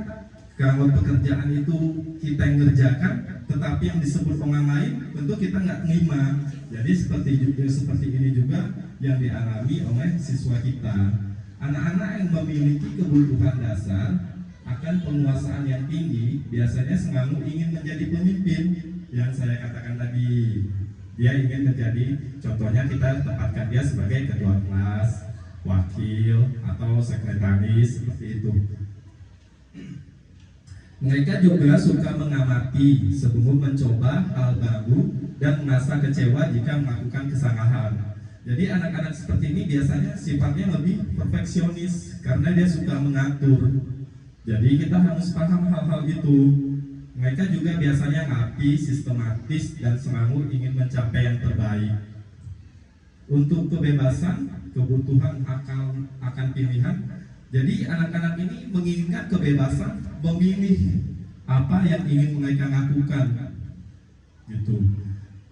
kalau pekerjaan itu kita yang ngerjakan, tetapi yang disebut orang lain tentu kita nggak terima. Jadi seperti ini juga yang dialami oleh siswa kita. Anak-anak yang memiliki kebutuhan dasar akan penguasaan yang tinggi biasanya selalu ingin menjadi pemimpin. Yang saya katakan tadi, dia ingin menjadi, contohnya kita tempatkan dia sebagai ketua kelas, wakil, atau sekretaris, seperti itu. Mereka juga suka mengamati sebelum mencoba hal baru dan merasa kecewa jika melakukan kesalahan. Jadi anak-anak seperti ini biasanya sifatnya lebih perfeksionis karena dia suka mengatur. Jadi kita harus paham hal-hal itu. Mereka juga biasanya rapi, sistematis, dan selalu ingin mencapai yang terbaik. Untuk kebebasan, kebutuhan akan pilihan. Jadi anak-anak ini menginginkan kebebasan memilih apa yang ingin mereka lakukan. gitu.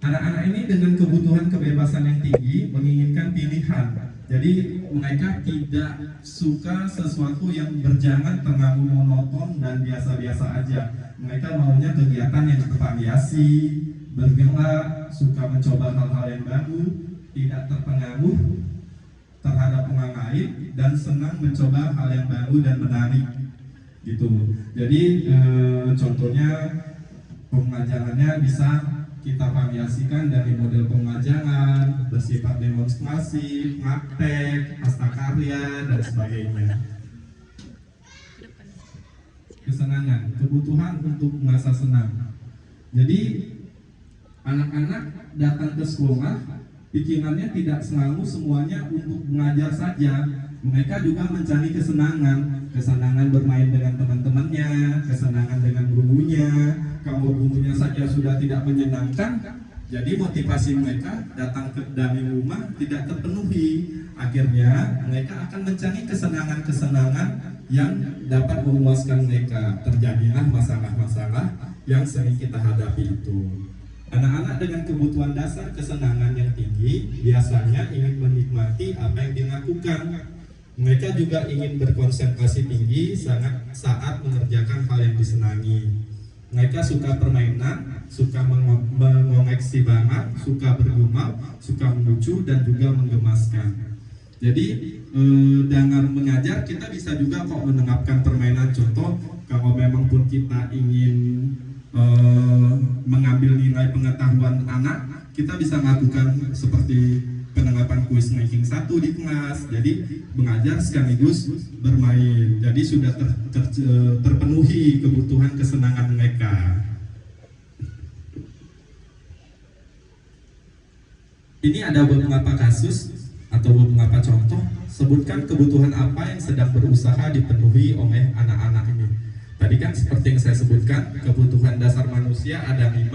Anak-anak ini dengan kebutuhan kebebasan yang tinggi menginginkan pilihan. Jadi mereka tidak suka sesuatu yang berjalan terlalu monoton dan biasa-biasa aja. Mereka maunya kegiatan yang bervariasi, bergerak, suka mencoba hal-hal yang baru, tidak terpengaruh terhadap orang lain, dan senang mencoba hal yang baru dan menarik gitu. Jadi contohnya pengajarannya bisa kita variasikan dari model pengajaran bersifat demonstrasi, praktek, prakarya, dan sebagainya. Kesenangan, kebutuhan untuk merasa senang. Jadi anak-anak datang ke sekolah, pikirannya tidak selalu semuanya untuk mengajar saja. Mereka juga mencari kesenangan bermain dengan teman-temannya, kesenangan dengan gurunya. Kalau gurunya saja sudah tidak menyenangkan, jadi motivasi mereka datang dari rumah tidak terpenuhi. Akhirnya mereka akan mencari kesenangan-kesenangan yang dapat memuaskan mereka. Terjadilah masalah-masalah yang sering kita hadapi itu. Anak-anak dengan kebutuhan dasar kesenangan yang tinggi biasanya ingin menikmati apa yang dilakukan. Mereka juga ingin berkonsentrasi tinggi saat mengerjakan hal yang disenangi. Mereka suka permainan, suka mengoleksi barang, suka bergumam, suka melucu, dan juga menggemaskan. Jadi dengan mengajar kita bisa juga kok menerapkan permainan. Contoh, kalau memang pun kita ingin mengambil nilai pengetahuan anak, kita bisa melakukan seperti penerapan kuis ranking 1 di kelas. Jadi mengajar sekaligus bermain. Jadi sudah terpenuhi kebutuhan kesenangan mereka. Ini ada beberapa kasus atau beberapa contoh. Sebutkan kebutuhan apa yang sedang berusaha dipenuhi oleh anak-anak ini. Tadi kan seperti yang saya sebutkan, kebutuhan dasar manusia ada 5.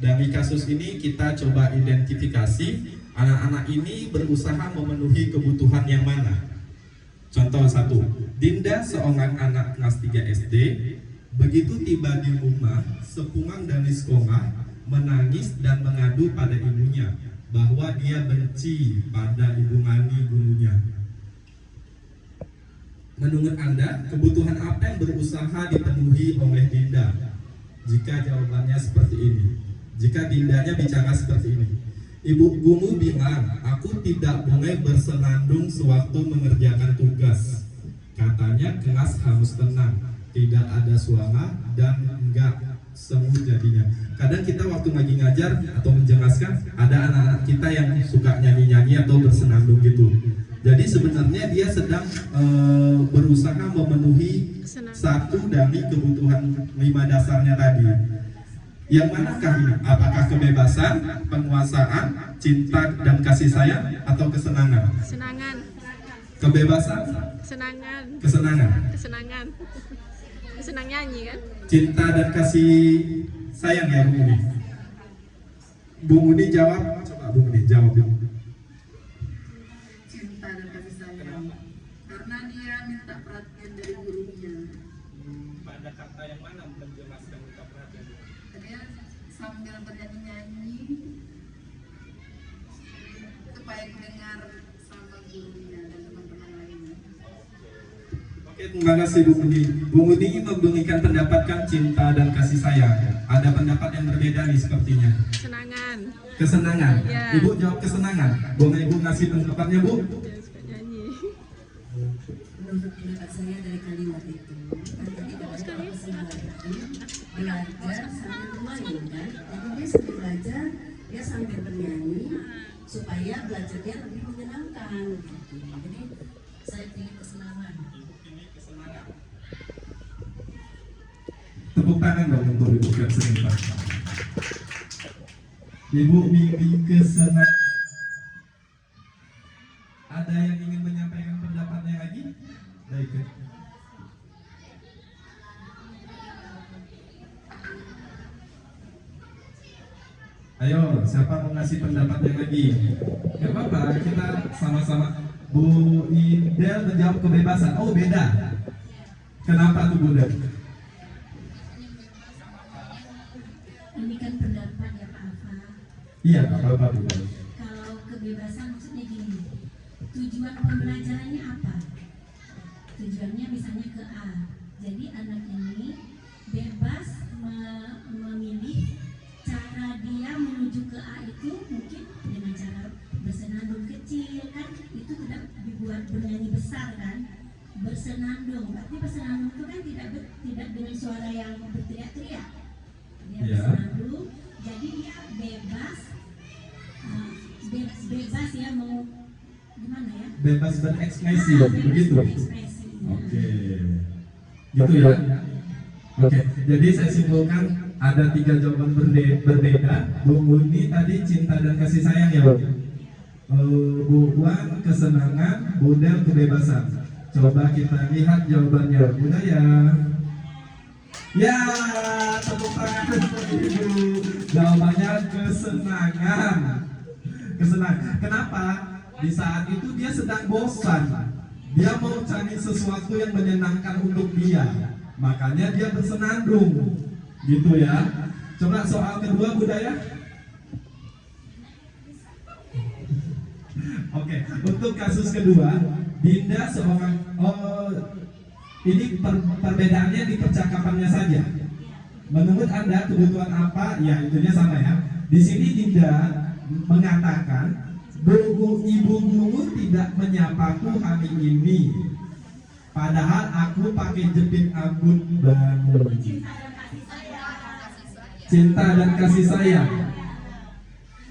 Dari kasus ini kita coba identifikasi anak-anak ini berusaha memenuhi kebutuhan yang mana. Contoh 1, Dinda, seorang anak kelas 3 SD, begitu tiba di rumah, sepulang dari sekolah, menangis dan mengadu pada ibunya bahwa dia benci pada Ibu Mani, gurunya. Menurut Anda, kebutuhan apa yang berusaha dipenuhi oleh Dinda? Jika jawabannya seperti ini, jika Dindanya bicara seperti ini, Ibu guru bilang, aku tidak boleh bersenandung sewaktu mengerjakan tugas. Katanya kelas harus tenang, tidak ada suara, dan enggak semut jadinya. Kadang kita waktu lagi ngajar atau menjelaskan, ada anak-anak kita yang suka nyanyi-nyanyi atau bersenandung gitu. Jadi sebenarnya dia sedang berusaha memenuhi satu dari kebutuhan 5 dasarnya tadi. Yang manakah ini? Apakah kebebasan, penguasaan, cinta dan kasih sayang, atau kesenangan? Kesenangan. Kebebasan? Kesenangan. Kesenangan. Kesenangan. Senang nyanyi kan? Cinta dan kasih sayang ya Bu Mudi? Bu Mudi jawab, coba Bu Mudi jawab dulu. Cinta dan kasih sayang. Karena dia minta perhatian dari gurunya. Pada kata yang mana menjelaskan minta perhatian? Dia sambil bernyanyi-nyanyi supaya didengar sama gurunya dan teman-teman lainnya. Oke, terima kasih Bu Mudi. Bu Mudi memberikan pendapat kan cinta dan kasih sayang. Ada pendapat yang berbeda nih sepertinya. Kesenangan. Kesenangan. Ya. Ibu jawab kesenangan. Boleh Ibu ngasih pendapatnya Bu? Dia suka nyanyi. Menurut pendapat saya dari kalimat itu, kan tadi katanya kesenangan itu belajar sambil bermain kan, jadi dia sambil belajar, dia sambil bernyanyi supaya belajarnya lebih menyenangkan gitu. Jadi saya pilih kesenangan. Tepuk tangan dong untuk Ibu Seniman. Ibu milih kesenangan. Ada yang ingin menyampaikan pendapatnya lagi? Baik. Ayo, siapa mau ngasih pendapatnya lagi? Gak apa-apa, kita sama-sama. Bu Idel menjawab kebebasan. Oh, beda. Kenapa tuh Bu Idel? Ini kan pendapat yang Iya, nggak apa-apa Bu. Kalau kebebasan maksudnya gini, tujuan pembelajarannya apa? Tujuannya misalnya ke A. Jadi anak ini bebas memilih cara dia menuju ke A itu mungkin dengan cara bersenandung kecil kan, itu tidak dibuat bernyanyi besar kan, bersenandung. Berarti bersenandung itu kan tidak dengan suara yang berteriak-teriak. Dia Ya. bersenandung, jadi dia bebas bebas ya mau gimana ya? Bebas berekspresi, Bebas begitu. berekspresi. Oke, gitu ya. Oke, jadi saya simpulkan ada 3 jawaban berbeda. Bu Murni tadi cinta dan kasih sayang ya Bu. Bu Wan kesenangan, Budel kebebasan. Coba kita lihat jawabannya. Budaya. Ya, tepuk tangan untuk Ibu. Jawabannya kesenangan. Kesenangan. Kenapa? Di saat itu dia sedang bosan. Dia mau cari sesuatu yang menyenangkan untuk dia. Makanya dia bersenandung. Gitu ya. Coba soal kedua Budaya. Oke, untuk kasus kedua, Dinda seorang ini perbedaannya di percakapannya saja. Menurut Anda kebutuhan apa? Ya, itunya sama ya. Di sini Dinda mengatakan, ibu guru tidak menyapaku hari ini. Padahal aku pakai jepit rambut baru. Cinta dan kasih sayang.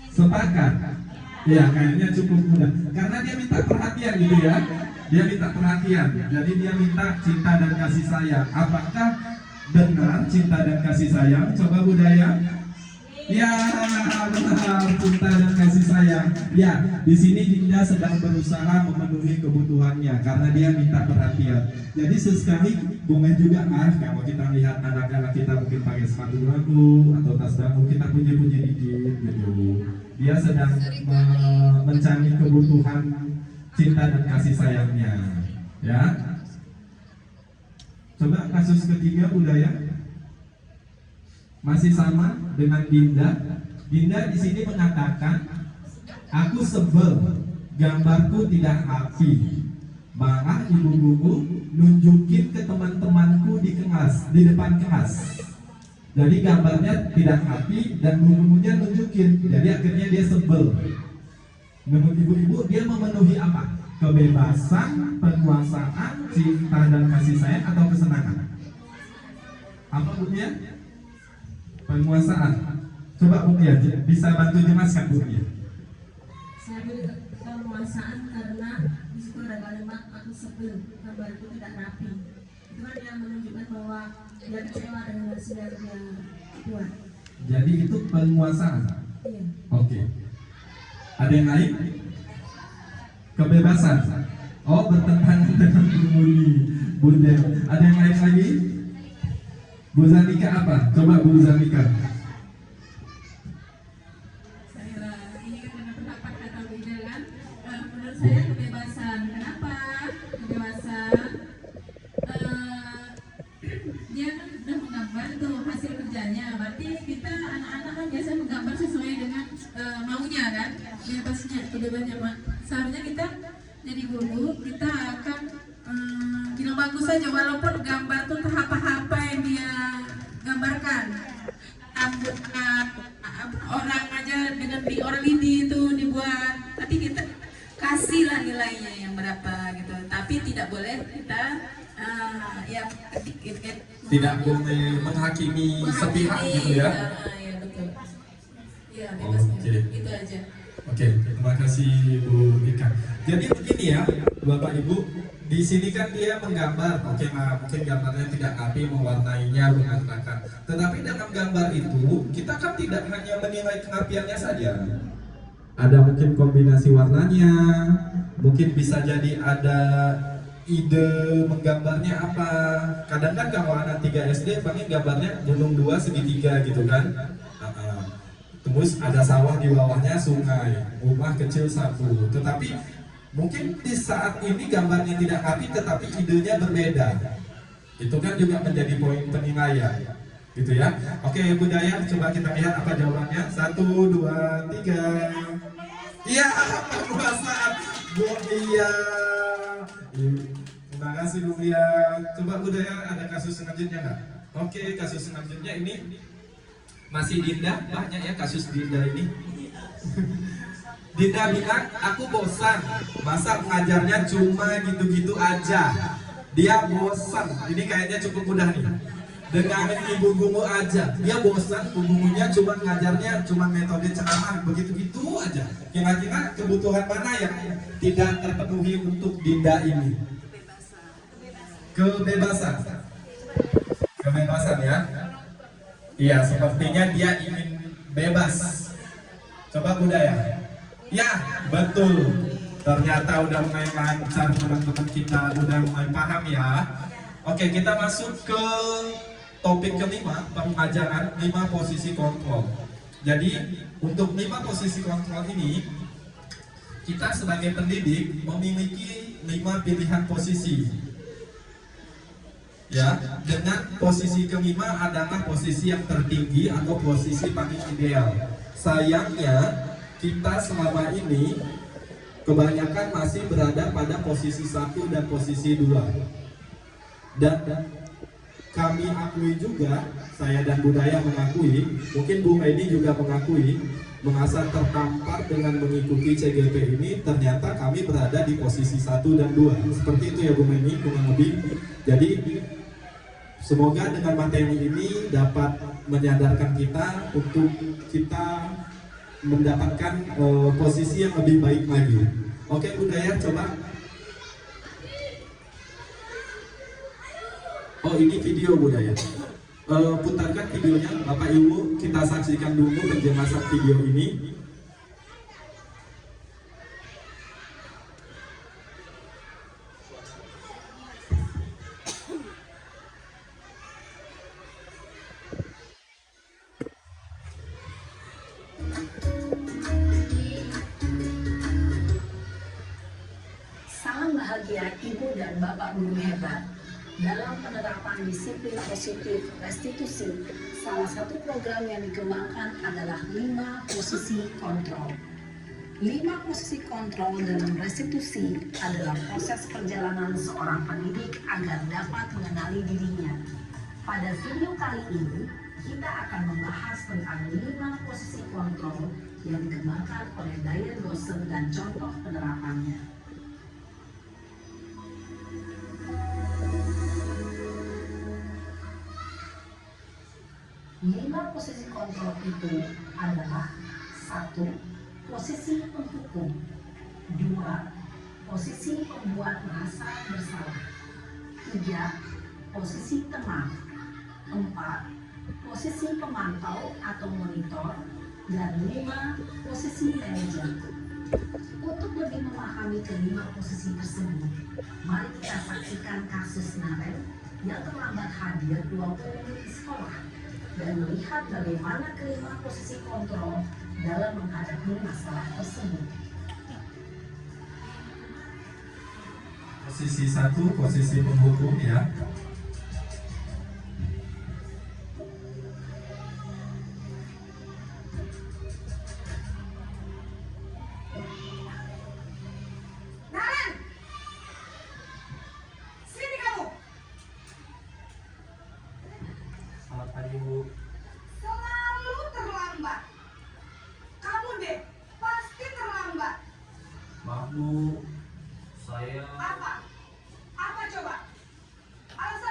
Sepakat? Ya, kayaknya cukup mudah. Karena dia minta perhatian gitu ya. Dia minta perhatian. Jadi dia minta cinta dan kasih sayang. Apakah benar cinta dan kasih sayang? Coba Budaya. Ya, benar, cinta dan kasih sayang. Ya, di sini Dinda sedang berusaha memenuhi kebutuhannya karena dia minta perhatian. Jadi sesekali boleh juga kalau kita lihat anak-anak kita mungkin pakai sepatu baru atau tas baru, kita puji-puji dikit gitu. Dia sedang mencari kebutuhan cinta dan kasih sayangnya. Ya. Coba kasus ketiga Budaya. Masih sama dengan Dinda. Dinda di sini mengatakan, aku sebel, gambarku tidak rapi. Malah ibu guru nunjukin ke teman-temanku di kelas, di depan kelas. Jadi gambarnya tidak rapi dan gurunya nunjukin. Jadi akhirnya dia sebel. Menurut ibu-ibu dia memenuhi apa? Kebebasan, penguasaan, cinta dan kasih sayang atau kesenangan? Apa bunyinya? Penguasaan. Coba Bu ya, bisa bantu jelaskan Bu ya. Saya beri penguasaan karena di situ ada kalimat aku sebel, gambarku tidak rapi. Itu kan yang menunjukkan bahwa dia kecewa dengan hasil yang dia buat. Jadi itu penguasaan. Iya. Oke. Ada yang lain? Kebebasan. Oh, bertentangan dengan Bu Muni. Bunda. Ada yang lain lagi? Bu Zanika apa? Coba Bu Zanika. Ini kan dengan pendapat kata Bunda kan. Menurut saya kebebasan. Kenapa? Kebebasan. Dia kan sudah menggambar tuh hasil kerjanya. Berarti kita anak-anak kan biasa menggambar sesuai dengan maunya kan. Bebasnya, kebebasannya. Seharusnya kita jadi guru, kita akan bilang bagus saja walaupun gambar tuh apa-apa yang dia gambarkan. Orang aja dengan orang ini itu dibuat, tapi kita kasihlah nilainya yang berapa gitu. Tapi tidak boleh kita Tidak boleh menghakimi sepihak gitu ya. Ya betul. Ya bebas. Oke. Itu aja. Oke, terima kasih Bu Ika. Jadi begini ya, Bapak Ibu, di sini kan dia menggambar, oke, mungkin gambarnya tidak rapi, mewarnainya, mengatakan. Tetapi dalam gambar itu, kita kan tidak hanya menilai kerapiannya saja. Ada mungkin kombinasi warnanya, mungkin bisa jadi ada ide menggambarnya apa. Kadang kan kalau anak 3 SD, paling gambarnya gunung 2 segitiga gitu kan. Terus ada sawah di bawahnya, sungai, rumah kecil satu. Tetapi mungkin di saat ini gambarnya tidak rapi, tetapi idenya berbeda. Itu kan juga menjadi poin penilaian. gitu ya. Oke budaya, coba kita lihat apa jawabannya. 1, 2, 3. Iya, perpuasaan Bu Iya. Terima kasih Bu Iya. Coba budaya, ada kasus selanjutnya nggak? Oke, kasus selanjutnya ini masih Dinda, banyak ya kasus Dinda ini. Dinda bilang, aku bosan, masa ngajarnya cuma gitu-gitu aja. Dia bosan, ini kayaknya cukup mudah nih. Dengan ibu guru aja, dia bosan, gurunya cuma ngajarnya cuma metode ceramah begitu-gitu aja. Kira-kira kebutuhan mana yang tidak terpenuhi untuk Dinda ini? Kebebasan. Kebebasan ya. Iya, sepertinya dia ingin bebas. Coba budaya. Ya, betul. Ternyata udah mulai lancar teman-teman kita, udah mulai paham ya. Oke, kita masuk ke topik kelima, pengajaran 5 posisi kontrol. Jadi, untuk 5 posisi kontrol ini, kita sebagai pendidik memiliki 5 pilihan posisi. Ya, dengan posisi kelima adalah posisi yang tertinggi atau posisi paling ideal. Sayangnya, kita selama ini kebanyakan masih berada pada posisi 1 dan posisi 2. Dan kami akui juga, saya dan budaya mengakui, mungkin Bu Edi juga mengakui, merasa tertampar dengan mengikuti CGP ini, ternyata kami berada di posisi 1 dan 2. Seperti itu ya Bu Edi, kurang lebih. Jadi semoga dengan materi ini dapat menyadarkan kita untuk kita mendapatkan posisi yang lebih baik lagi. Oke budaya, coba. Oh ini video budaya. Putarkan videonya Bapak Ibu, kita saksikan dulu penjelasan video ini. Salam bahagia Ibu dan Bapak guru hebat. Dalam penerapan disiplin positif restitusi, salah satu program yang dikembangkan adalah 5 posisi kontrol. 5 posisi kontrol dalam restitusi adalah proses perjalanan seorang pendidik agar dapat mengenali dirinya. Pada video kali ini, kita akan membahas tentang 5 posisi kontrol yang dikembangkan oleh Diane Gosser dan contoh penerapannya. 5 posisi kontrol itu adalah 1. Posisi penghukum, 2. Posisi pembuat merasa bersalah, 3. Posisi teman, 4. Posisi pemantau atau monitor, dan 5. Posisi manajer. Untuk lebih memahami kelima posisi tersebut, mari kita saksikan kasus Naren yang terlambat hadir 20 menit di sekolah dan melihat bagaimana kelima posisi kontrol dalam menghadapi masalah tersebut. Posisi 1, posisi penghukum ya. Naren, sini kamu. Selamat pagi Bu. Selalu terlambat. Kamu deh, pasti terlambat. Maaf Bu, saya Apa? Apa coba? Alasan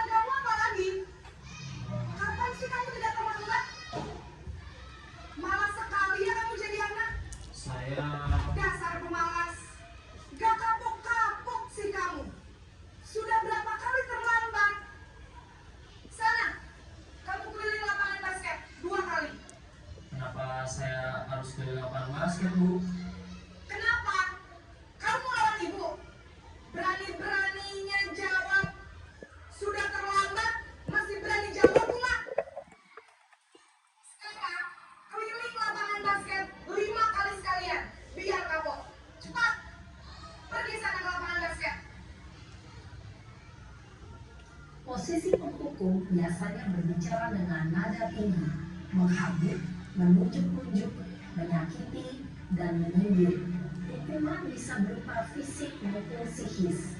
Posisi penghukum biasanya berbicara dengan nada tinggi, menghabis, menunjuk-nunjuk, menyakiti, dan menyindir. Hukuman bisa berupa fisik maupun psikis.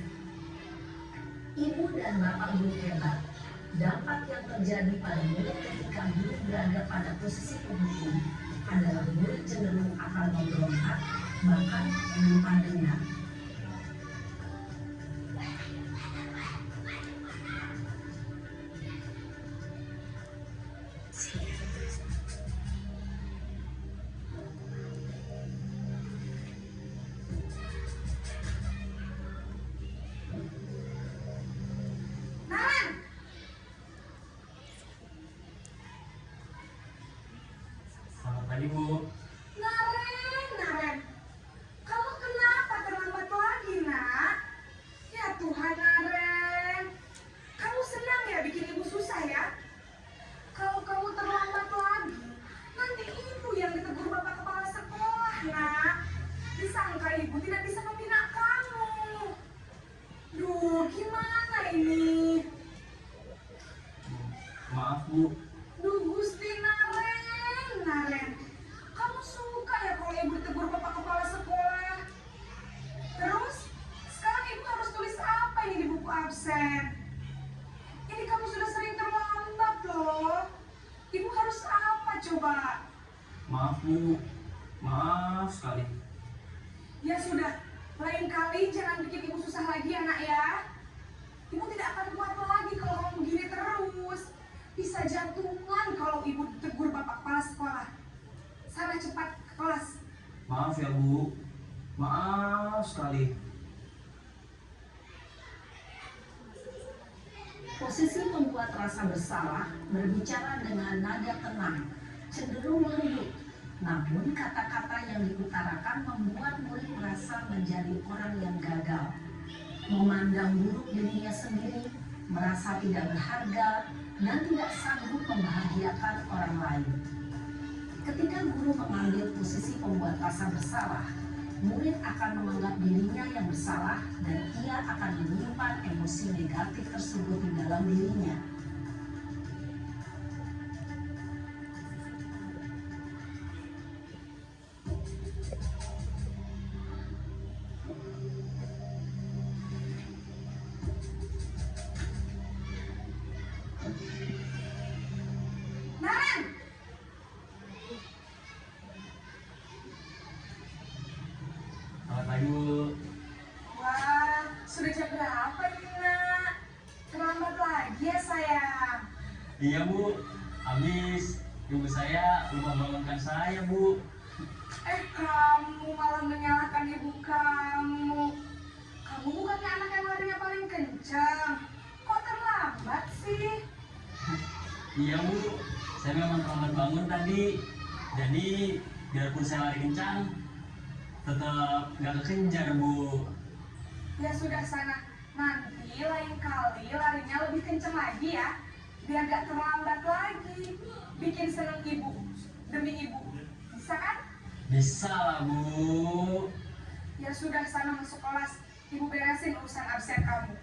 Ibu dan bapak guru hebat. Dampak yang terjadi pada murid ketika guru berada pada posisi penghukum adalah murid cenderung akan memberontak, bahkan menyimpan dendam. Selamat pagi, Bu. Naren, kamu kenapa terlambat lagi, nak? Ya Tuhan, Naren. Kamu senang ya bikin ibu susah ya? Kalau kamu terlambat lagi, nanti ibu yang ditegur bapak kepala sekolah, nak. Disangka ibu tidak bisa membina kamu. Duh, gimana ini? Maaf, Bu. Duh, Gusti Naren. Kamu suka ya kalau ibu ditegur bapak kepala sekolah? Terus, sekarang ibu harus tulis apa ini di buku absen? Ini kamu sudah sering terlambat loh. Ibu harus apa coba? Maaf, Bu. Maaf sekali. Ya sudah, lain kali jangan bikin ibu susah lagi ya nak ya. Ibu tidak akan kuat lagi kalau kamu begini terus. Bisa jantungan kalau ibu ditegur bapak kepala sekolah. Sana cepat ke kelas. Maaf ya, Bu. Maaf sekali. Posisi membuat rasa bersalah berbicara dengan nada tenang, cenderung lembut. Namun kata-kata yang diutarakan membuat murid merasa menjadi orang yang gagal, memandang buruk dirinya sendiri, merasa tidak berharga, dan tidak sanggup membahagiakan orang lain. Ketika guru mengambil posisi pembuat rasa bersalah, murid akan menganggap dirinya yang bersalah dan ia akan menyimpan emosi negatif tersebut di dalam dirinya. Naren! Selamat pagi, Bu. Wah, sudah jam berapa ini nak? Terlambat lagi ya sayang. Iya, Bu. Habis ibu saya lupa bangunkan saya, Bu. Kamu malah menyalahkan ibu kamu. Kamu bukannya anak yang larinya paling kencang. Kok terlambat sih? Iya, Bu. Saya memang terlambat bangun tadi. Jadi, biarpun saya lari kencang, tetap nggak kekejar, Bu. Ya sudah sana. Nanti lain kali larinya lebih kencang lagi ya. Biar gak terlambat lagi. Bikin seneng ibu. Demi ibu. Bisa kan? Bisa lah, Bu. Ya sudah sana masuk kelas. Ibu beresin urusan absen kamu.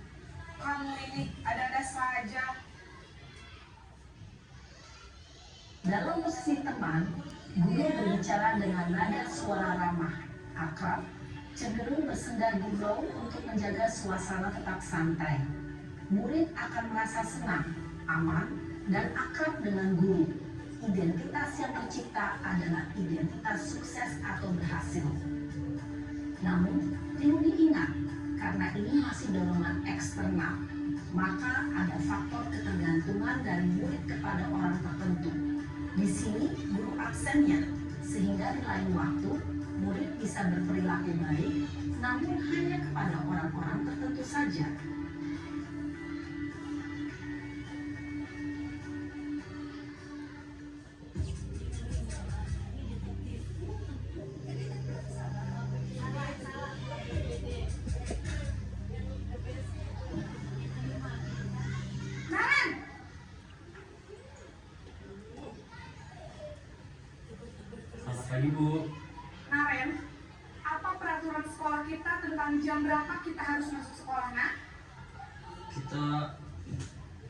Kamu ini ada-ada saja. Dalam posisi teman, guru berbicara dengan nada suara ramah, akrab, cenderung bersenda gurau untuk menjaga suasana tetap santai. Murid akan merasa senang, aman, dan akrab dengan guru. Identitas yang tercipta adalah identitas sukses atau berhasil. Namun, perlu diingat, karena ini masih dorongan eksternal, maka ada faktor ketergantungan dari murid kepada orang tertentu. Di sini guru absennya, sehingga di lain waktu murid bisa berperilaku baik, namun hanya kepada orang-orang tertentu saja. Naren! Selamat pagi, Bu. Naren, apa peraturan sekolah kita tentang jam berapa kita harus masuk sekolah, nak? Kita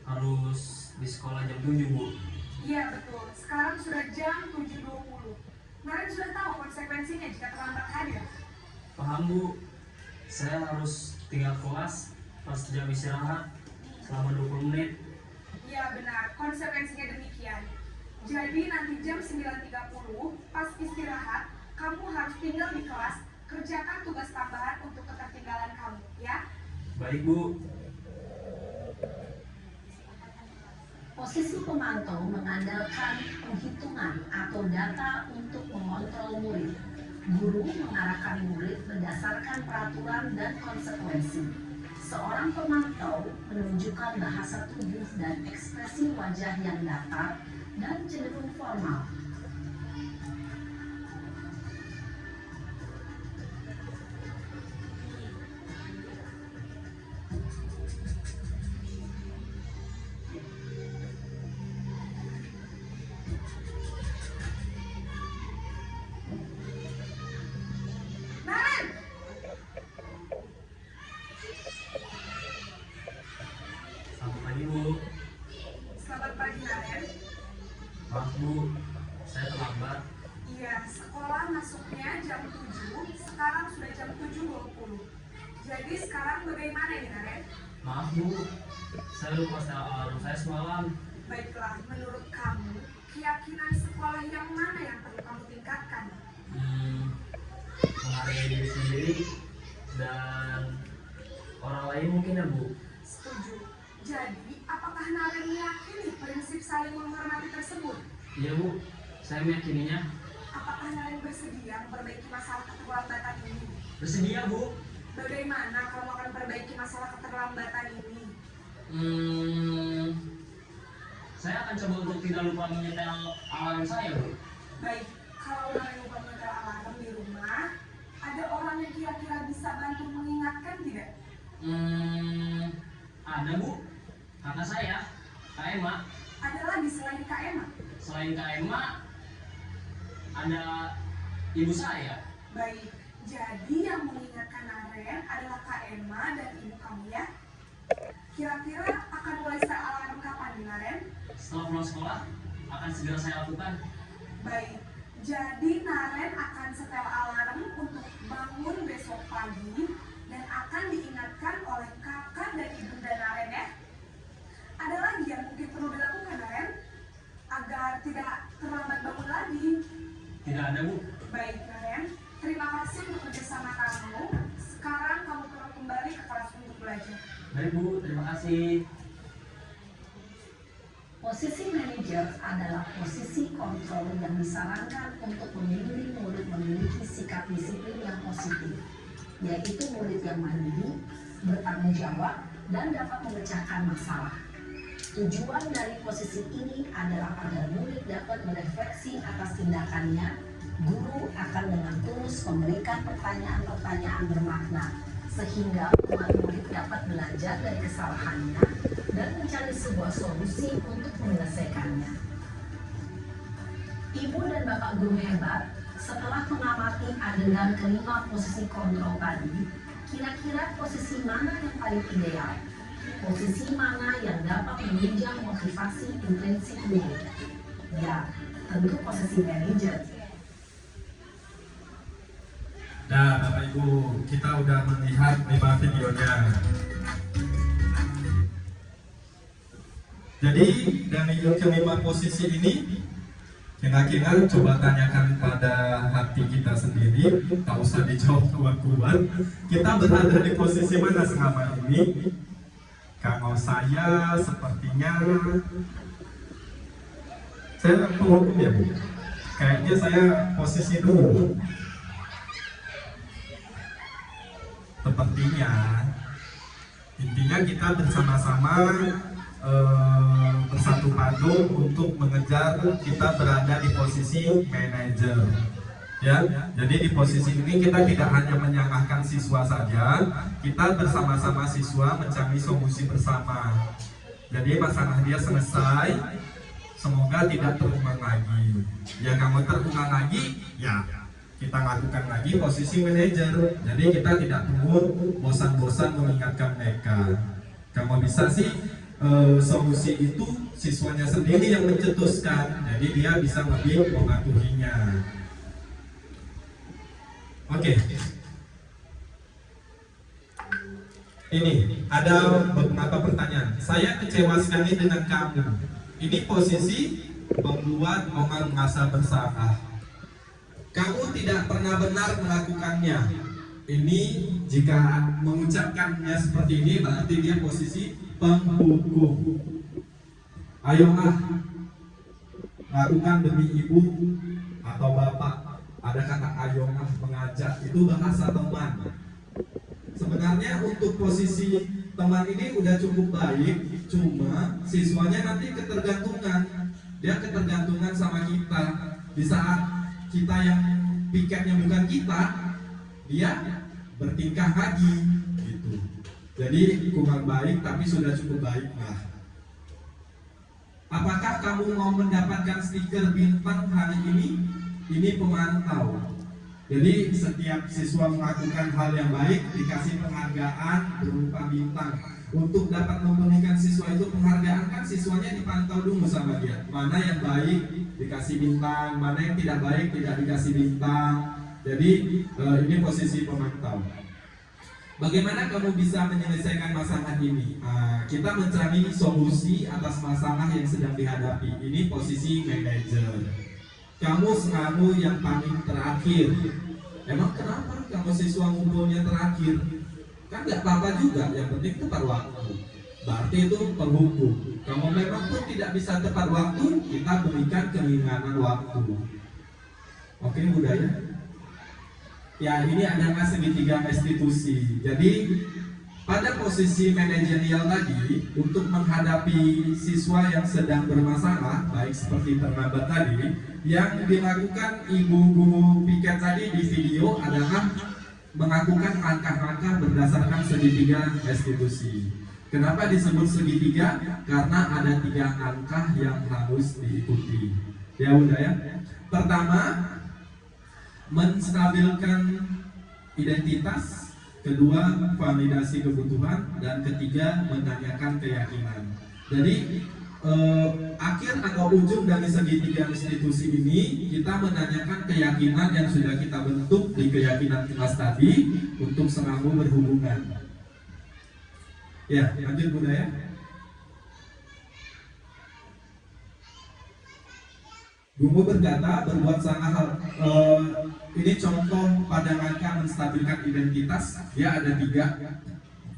harus di sekolah jam 7, Bu. Iya betul, sekarang sudah jam 7.20. Kemarin sudah tahu konsekuensinya jika terlambat hadir. Paham, Bu. Saya harus tinggal kelas pas jam istirahat selama 20 menit. Iya benar, konsekuensinya demikian. Jadi nanti jam 9.30 pas istirahat, kamu harus tinggal di kelas, kerjakan tugas tambahan untuk ketertinggalan kamu, ya. Baik, Bu. Posisi pemantau mengandalkan penghitungan atau data untuk mengontrol murid. Guru mengarahkan murid berdasarkan peraturan dan konsekuensi. Seorang pemantau menunjukkan bahasa tubuh dan ekspresi wajah yang datar dan cenderung formal. Naren! Selamat pagi, Bu. Selamat pagi Naren. Maaf, Bu. Saya terlambat. Iya, sekolah masuknya jam 7, sekarang sudah jam 7.20. Jadi sekarang bagaimana ini Naren? Maaf, Bu. Saya lupa setel alarm saya semalam. Baiklah, menurut kamu, keyakinan sekolah yang mana yang perlu kamu tingkatkan? Menghargai diri sendiri dan orang lain mungkin, ya, Bu. Setuju. Jadi, apakah Naren meyakini prinsip saling menghormati tersebut? Iya, Bu. Saya meyakininya. Apakah Naren bersedia memperbaiki masalah keterlambatan ini? Bersedia, Bu. Bagaimana kamu akan perbaiki masalah keterlambatan ini? Saya akan coba untuk tidak lupa menyetel alarm saya, Bu. Baik, kalau Naren lupa menyetel alarm di rumah, ada orang yang kira-kira bisa bantu mengingatkan tidak? Ada, Bu. Kakak saya, Kak Emma. Ada lagi selain Kak Emma? Selain Kak Emma, ada ibu saya. Baik, jadi yang mengingatkan Naren adalah Kak Emma dan ibu kamu ya? Kira-kira akan mulai setel alarm kapan nih Naren? Setelah pulang sekolah, akan segera saya lakukan. Baik, jadi Naren akan setel alarm untuk bangun besok pagi dan akan diingatkan oleh kakak dan ibunda Naren ya. Ada lagi yang mungkin perlu dilakukan Naren agar tidak terlambat bangun lagi. Tidak ada, Bu. Baik Naren, terima kasih untuk kerjasama kamu. Sekarang kamu perlu kembali ke kelas untuk belajar. Baik, Bu. Terima kasih. Posisi manajer adalah posisi kontrol yang disarankan untuk membimbing murid memiliki sikap disiplin yang positif, yaitu murid yang mandiri, bertanggung jawab, dan dapat memecahkan masalah. Tujuan dari posisi ini adalah agar murid dapat merefleksi atas tindakannya. Guru akan dengan tulus memberikan pertanyaan-pertanyaan bermakna, sehingga murid dapat belajar dari kesalahannya dan mencari sebuah solusi untuk menyelesaikannya. Ibu dan Bapak guru hebat, setelah mengamati adegan kelima posisi kontrol tadi, kira-kira posisi mana yang paling ideal? Posisi mana yang dapat menunjang motivasi intrinsik murid? Ya, tentu posisi manajer. Nah, Bapak Ibu, kita udah melihat 5 videonya. Jadi dari kelima posisi ini, kira-kira coba tanyakan pada hati kita sendiri, tak usah dijawab kuat-kuat. Kita berada di posisi mana selama ini? Kalau saya sepertinya saya penghukum ya, Bu. Kayaknya saya posisi dulu. Sepertinya intinya kita bersama-sama bersatu padu untuk mengejar kita berada di posisi manajer ya. Jadi di posisi ini kita tidak hanya menyalahkan siswa saja, kita bersama-sama siswa mencari solusi bersama. Jadi masalah dia selesai, semoga tidak terulang lagi. Ya kalau terulang lagi, ya kita lakukan lagi posisi manajer. Jadi kita tidak perlu bosan-bosan mengingatkan mereka. Kalau bisa sih solusi itu siswanya sendiri yang mencetuskan, jadi dia bisa lebih mematuhinya. Oke. Ini ada beberapa pertanyaan. Saya kecewa sekali dengan kamu. Ini posisi membuat Omar merasa bersalah. Kamu tidak pernah benar melakukannya. Ini jika mengucapkannya seperti ini berarti dia posisi penghukum. Ayolah, lakukan demi ibu atau bapak. Ada kata ayolah, mengajak, itu bahasa teman. Sebenarnya untuk posisi teman ini udah cukup baik, cuma siswanya nanti ketergantungan. Dia ketergantungan sama kita. Di saat kita yang piketnya bukan kita, dia bertingkah lagi gitu. Jadi kurang baik tapi sudah cukup baik lah. Apakah kamu mau mendapatkan stiker bintang hari ini? Ini pemantau. Jadi setiap siswa melakukan hal yang baik dikasih penghargaan berupa bintang. Untuk dapat memberikan siswa itu penghargaan kan siswanya dipantau dulu sama dia. Mana yang baik dikasih bintang, mana yang tidak baik tidak dikasih bintang. Jadi ini posisi pemantau. Bagaimana kamu bisa menyelesaikan masalah ini? Kita mencari solusi atas masalah yang sedang dihadapi. Ini posisi manajer. Kamu selalu yang paling terakhir. Emang kenapa kamu siswa ngumpulnya terakhir? Kan nggak apa-apa juga, yang penting tepat waktu. Berarti itu penghukum. Kamu memang pun tidak bisa tepat waktu, kita berikan keringanan waktu. Oke, budaya. Ya, ini adalah segitiga restitusi. Jadi pada posisi manajerial tadi, untuk menghadapi siswa yang sedang bermasalah, baik seperti terlambat tadi, yang dilakukan ibu guru piket tadi di video adalah melakukan langkah-langkah berdasarkan segitiga restitusi. Kenapa disebut segitiga? Karena ada 3 langkah yang harus diikuti. Ya udah ya. Pertama, menstabilkan identitas. Kedua, validasi kebutuhan. Dan ketiga, menanyakan keyakinan. Jadi akhir atau ujung dari segitiga restitusi ini, kita menanyakan keyakinan yang sudah kita bentuk di keyakinan kelas tadi untuk selalu berhubungan. Ya, lanjut budaya. Guru berkata berbuat salah hal. Ini contoh pada langkah menstabilkan identitas. Dia ada 3.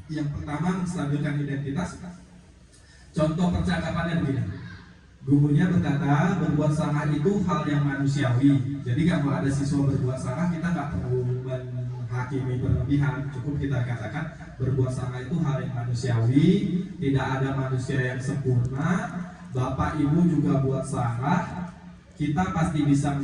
Yang pertama, menstabilkan identitas. Contoh percakapannya begini. Gurunya berkata berbuat salah itu hal yang manusiawi. Jadi kalau ada siswa berbuat salah, kita nggak perlu menghakimi berlebihan. Cukup kita katakan berbuat salah itu hal yang manusiawi. Tidak ada manusia yang sempurna. Bapak ibu juga buat salah. Kita pasti bisa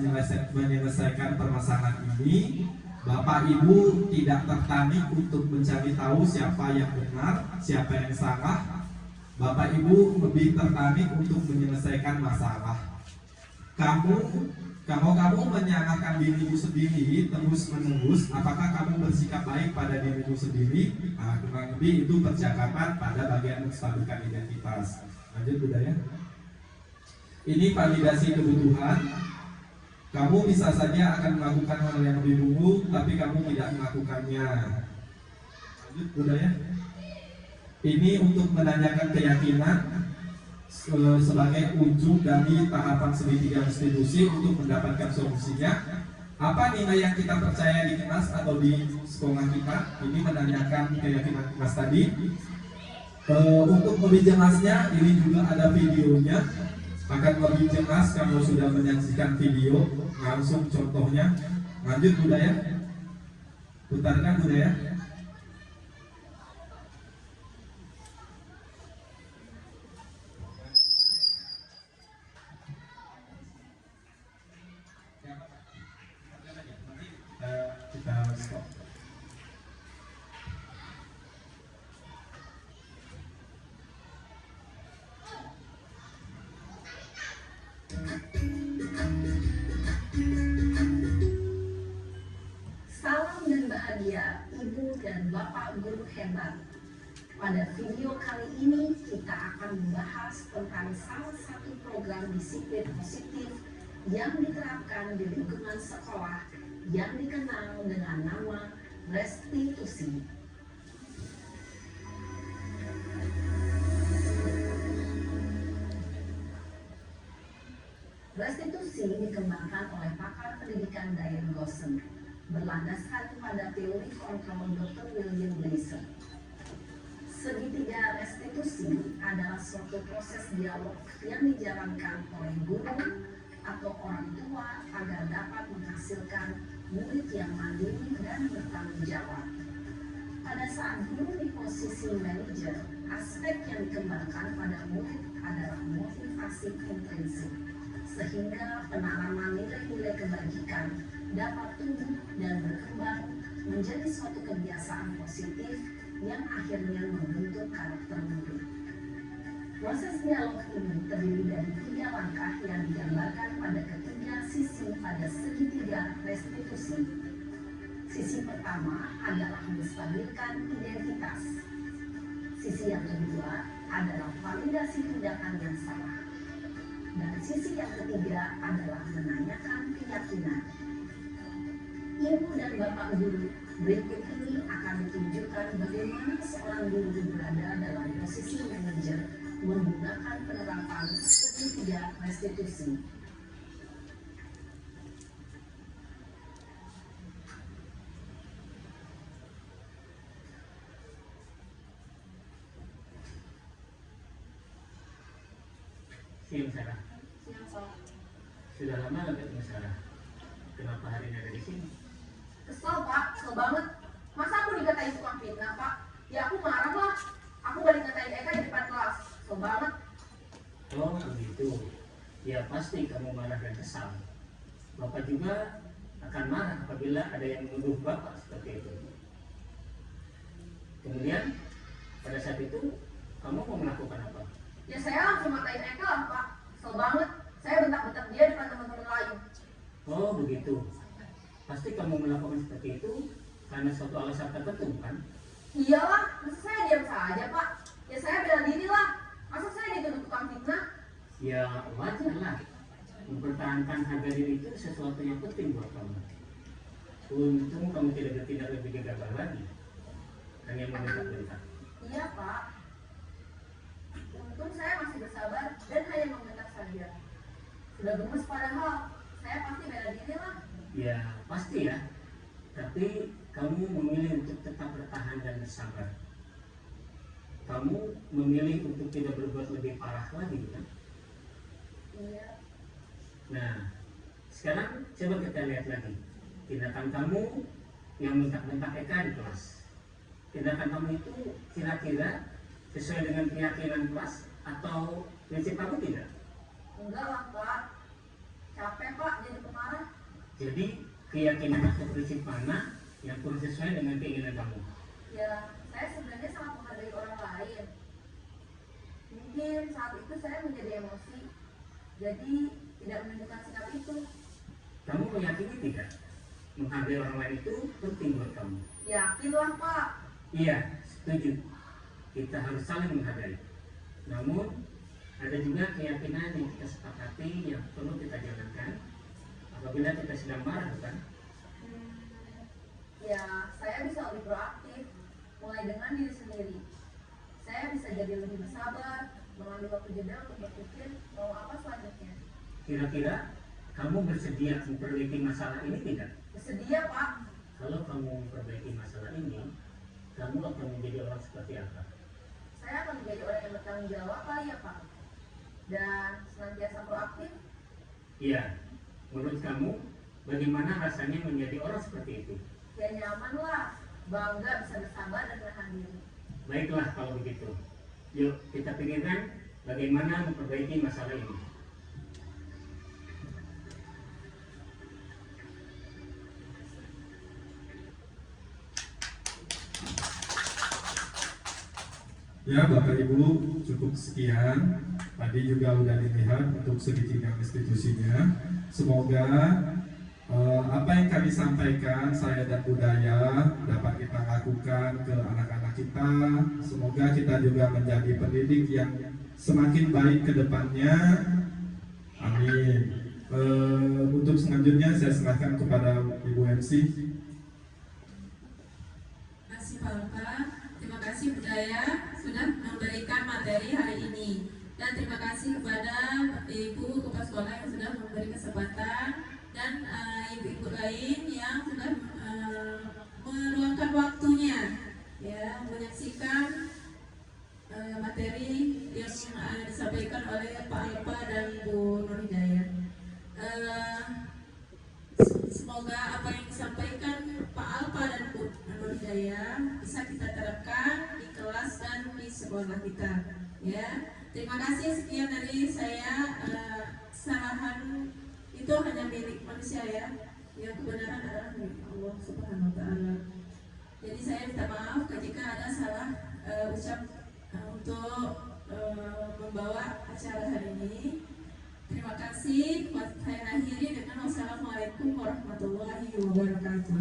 menyelesaikan permasalahan ini. Bapak ibu tidak tertarik untuk mencari tahu siapa yang benar, siapa yang salah. Bapak ibu lebih tertarik untuk menyelesaikan masalah. Kalau kamu menyalahkan dirimu sendiri terus menerus, apakah kamu bersikap baik pada dirimu sendiri? Kurang lebih itu percakapan pada bagian menstabilkan identitas. Lanjut budaya. Ini validasi kebutuhan. Kamu bisa saja akan melakukan hal yang lebih dulu, tapi kamu tidak melakukannya. Lanjut budaya. Ini untuk menanyakan keyakinan sebagai ujung dari tahapan segitiga restitusi untuk mendapatkan solusinya. Apa nilai yang kita percaya di kelas atau di sekolah kita? Ini menanyakan keyakinan kelas tadi. Untuk lebih jelasnya, ini juga ada videonya. Akan lebih jelas kalau sudah menyaksikan video langsung contohnya. Lanjut budaya. Putarkan budaya. Kita stop. Salam dan bahagia Ibu dan Bapak guru hebat. Pada video kali ini kita akan membahas tentang salah satu program disiplin positif yang diterapkan di lingkungan sekolah yang dikenal dengan nama restitusi. Restitusi dikembangkan oleh pakar pendidikan Diane Goshen berlandaskan pada teori kontrol Dr. William Gleason. Segitiga restitusi adalah suatu proses dialog yang dijalankan oleh guru atau orang tua agar dapat menghasilkan murid yang mandiri dan bertanggung jawab. Pada saat guru di posisi manajer, aspek yang dikembangkan pada murid adalah motivasi intrinsik, sehingga penanaman nilai-nilai kebajikan dapat tumbuh dan berkembang menjadi suatu kebiasaan positif yang akhirnya membentuk karakter murid. Proses dialog ini terdiri dari 3 langkah yang digambarkan pada ketiga sisi pada segitiga restitusi. Sisi pertama adalah menstabilkan identitas. Sisi yang kedua adalah validasi tindakan yang salah. Dan sisi yang ketiga adalah menanyakan keyakinan. Ibu dan Bapak guru, berikut ini akan ditunjukkan bagaimana seorang guru berada dalam posisi manajer menggunakan penerapan segitiga restitusi. Siang Sarah. Siang, Sob. Sudah lama nggak ketemu Sarah. Kenapa hari ini ada di sini? Kesel, Pak. Kesel banget. Masa aku dikatain tukang fitnah, Pak? Ya aku marah lah. Aku balik ngatain Eka di depan kelas. Kesel banget. Oh begitu. Ya pasti kamu marah dan kesal. Bapak juga akan marah apabila ada yang menuduh Bapak seperti itu. Kemudian pada saat itu kamu mau melakukan apa? Ya saya langsung ngatain Eka lah, Pak. Kesel banget. Saya bentak-bentak dia depan teman-teman lain. Oh begitu. Pasti kamu melakukan seperti itu karena suatu alasan tertentu kan? Iyalah, masa saya diam saja, Pak? Ya saya bela diri lah. Masa saya dituduh tukang fitnah? Ya wajar lah. Mempertahankan harga diri itu sesuatu yang penting buat kamu. Untung kamu tidak bertindak lebih gegabah lagi. Hanya membentak-bentak. Iya, Pak. Untung saya masih bersabar dan hanya membentak saja. Sudah gemes padahal, saya pasti bela diri lah. Ya pasti ya. Tapi kamu memilih untuk tetap bertahan dan bersabar. Kamu memilih untuk tidak berbuat lebih parah lagi kan? Iya. Nah, sekarang coba kita lihat lagi tindakan kamu yang bentak-bentak Eka di kelas. Tindakan kamu itu kira-kira sesuai dengan keyakinan kelas atau prinsip kamu tidak? Enggak lah, Pak. Capek, Pak, jadi pemarah. Jadi keyakinan atau prinsip mana yang kurang sesuai dengan keinginan kamu? Ya, saya sebenarnya sangat menghargai orang lain. Mungkin saat itu saya menjadi emosi, jadi tidak menunjukkan sikap itu. Kamu meyakini tidak? Menghargai orang lain itu penting buat kamu. Yakinlah, Pak. Iya, setuju. Kita harus saling menghargai. Namun, ada juga keyakinan yang kita sepakati yang perlu kita jalankan apabila kita sedang marah, bukan? Ya, saya bisa lebih proaktif, mulai dengan diri sendiri. Saya bisa jadi lebih bersabar, mengambil waktu jeda untuk berpikir mau apa selanjutnya. Kira-kira kamu bersedia memperbaiki masalah ini tidak? Bersedia, Pak. Kalau kamu memperbaiki masalah ini, kamu akan menjadi orang seperti apa? Saya akan menjadi orang yang bertanggung jawab kali ya, Pak. Dan senantiasa proaktif. Iya, menurut kamu bagaimana rasanya menjadi orang seperti itu? Ya nyaman lah, bangga bisa bersabar dan menahan diri. Baiklah kalau begitu. Yuk kita pikirkan bagaimana memperbaiki masalah ini. Ya Bapak Ibu, cukup sekian. Tadi juga sudah dilihat untuk segitiga restitusinya. Semoga Apa yang kami sampaikan, saya dan budaya dapat kita lakukan ke anak-anak kita. Semoga kita juga menjadi pendidik yang semakin baik ke depannya. Amin. Untuk selanjutnya saya serahkan kepada Ibu MC. Terima kasih Pak Alfa, terima kasih budaya sudah memberikan materi hari ini, dan terima kasih kepada Ibu Kepala Sekolah yang sudah memberi kesempatan, dan ibu-ibu lain yang sudah meluangkan waktunya ya menyaksikan materi yang disampaikan oleh Pak Alfa dan Bu Nur Hidayat. Semoga apa yang disampaikan Pak Alfa dan Bu Nur Hidayat bisa kita terapkan di kelas dan di sekolah kita. Ya, terima kasih. Sekian dari saya. Kesalahan itu hanya milik manusia ya. Yang kebenaran adalah milik Allah Subhanahu Wa Taala. Jadi saya minta maaf jika ada salah ucap untuk membawa acara hari ini. Terima kasih. Saya akhiri dengan wassalamualaikum warahmatullahi wabarakatuh.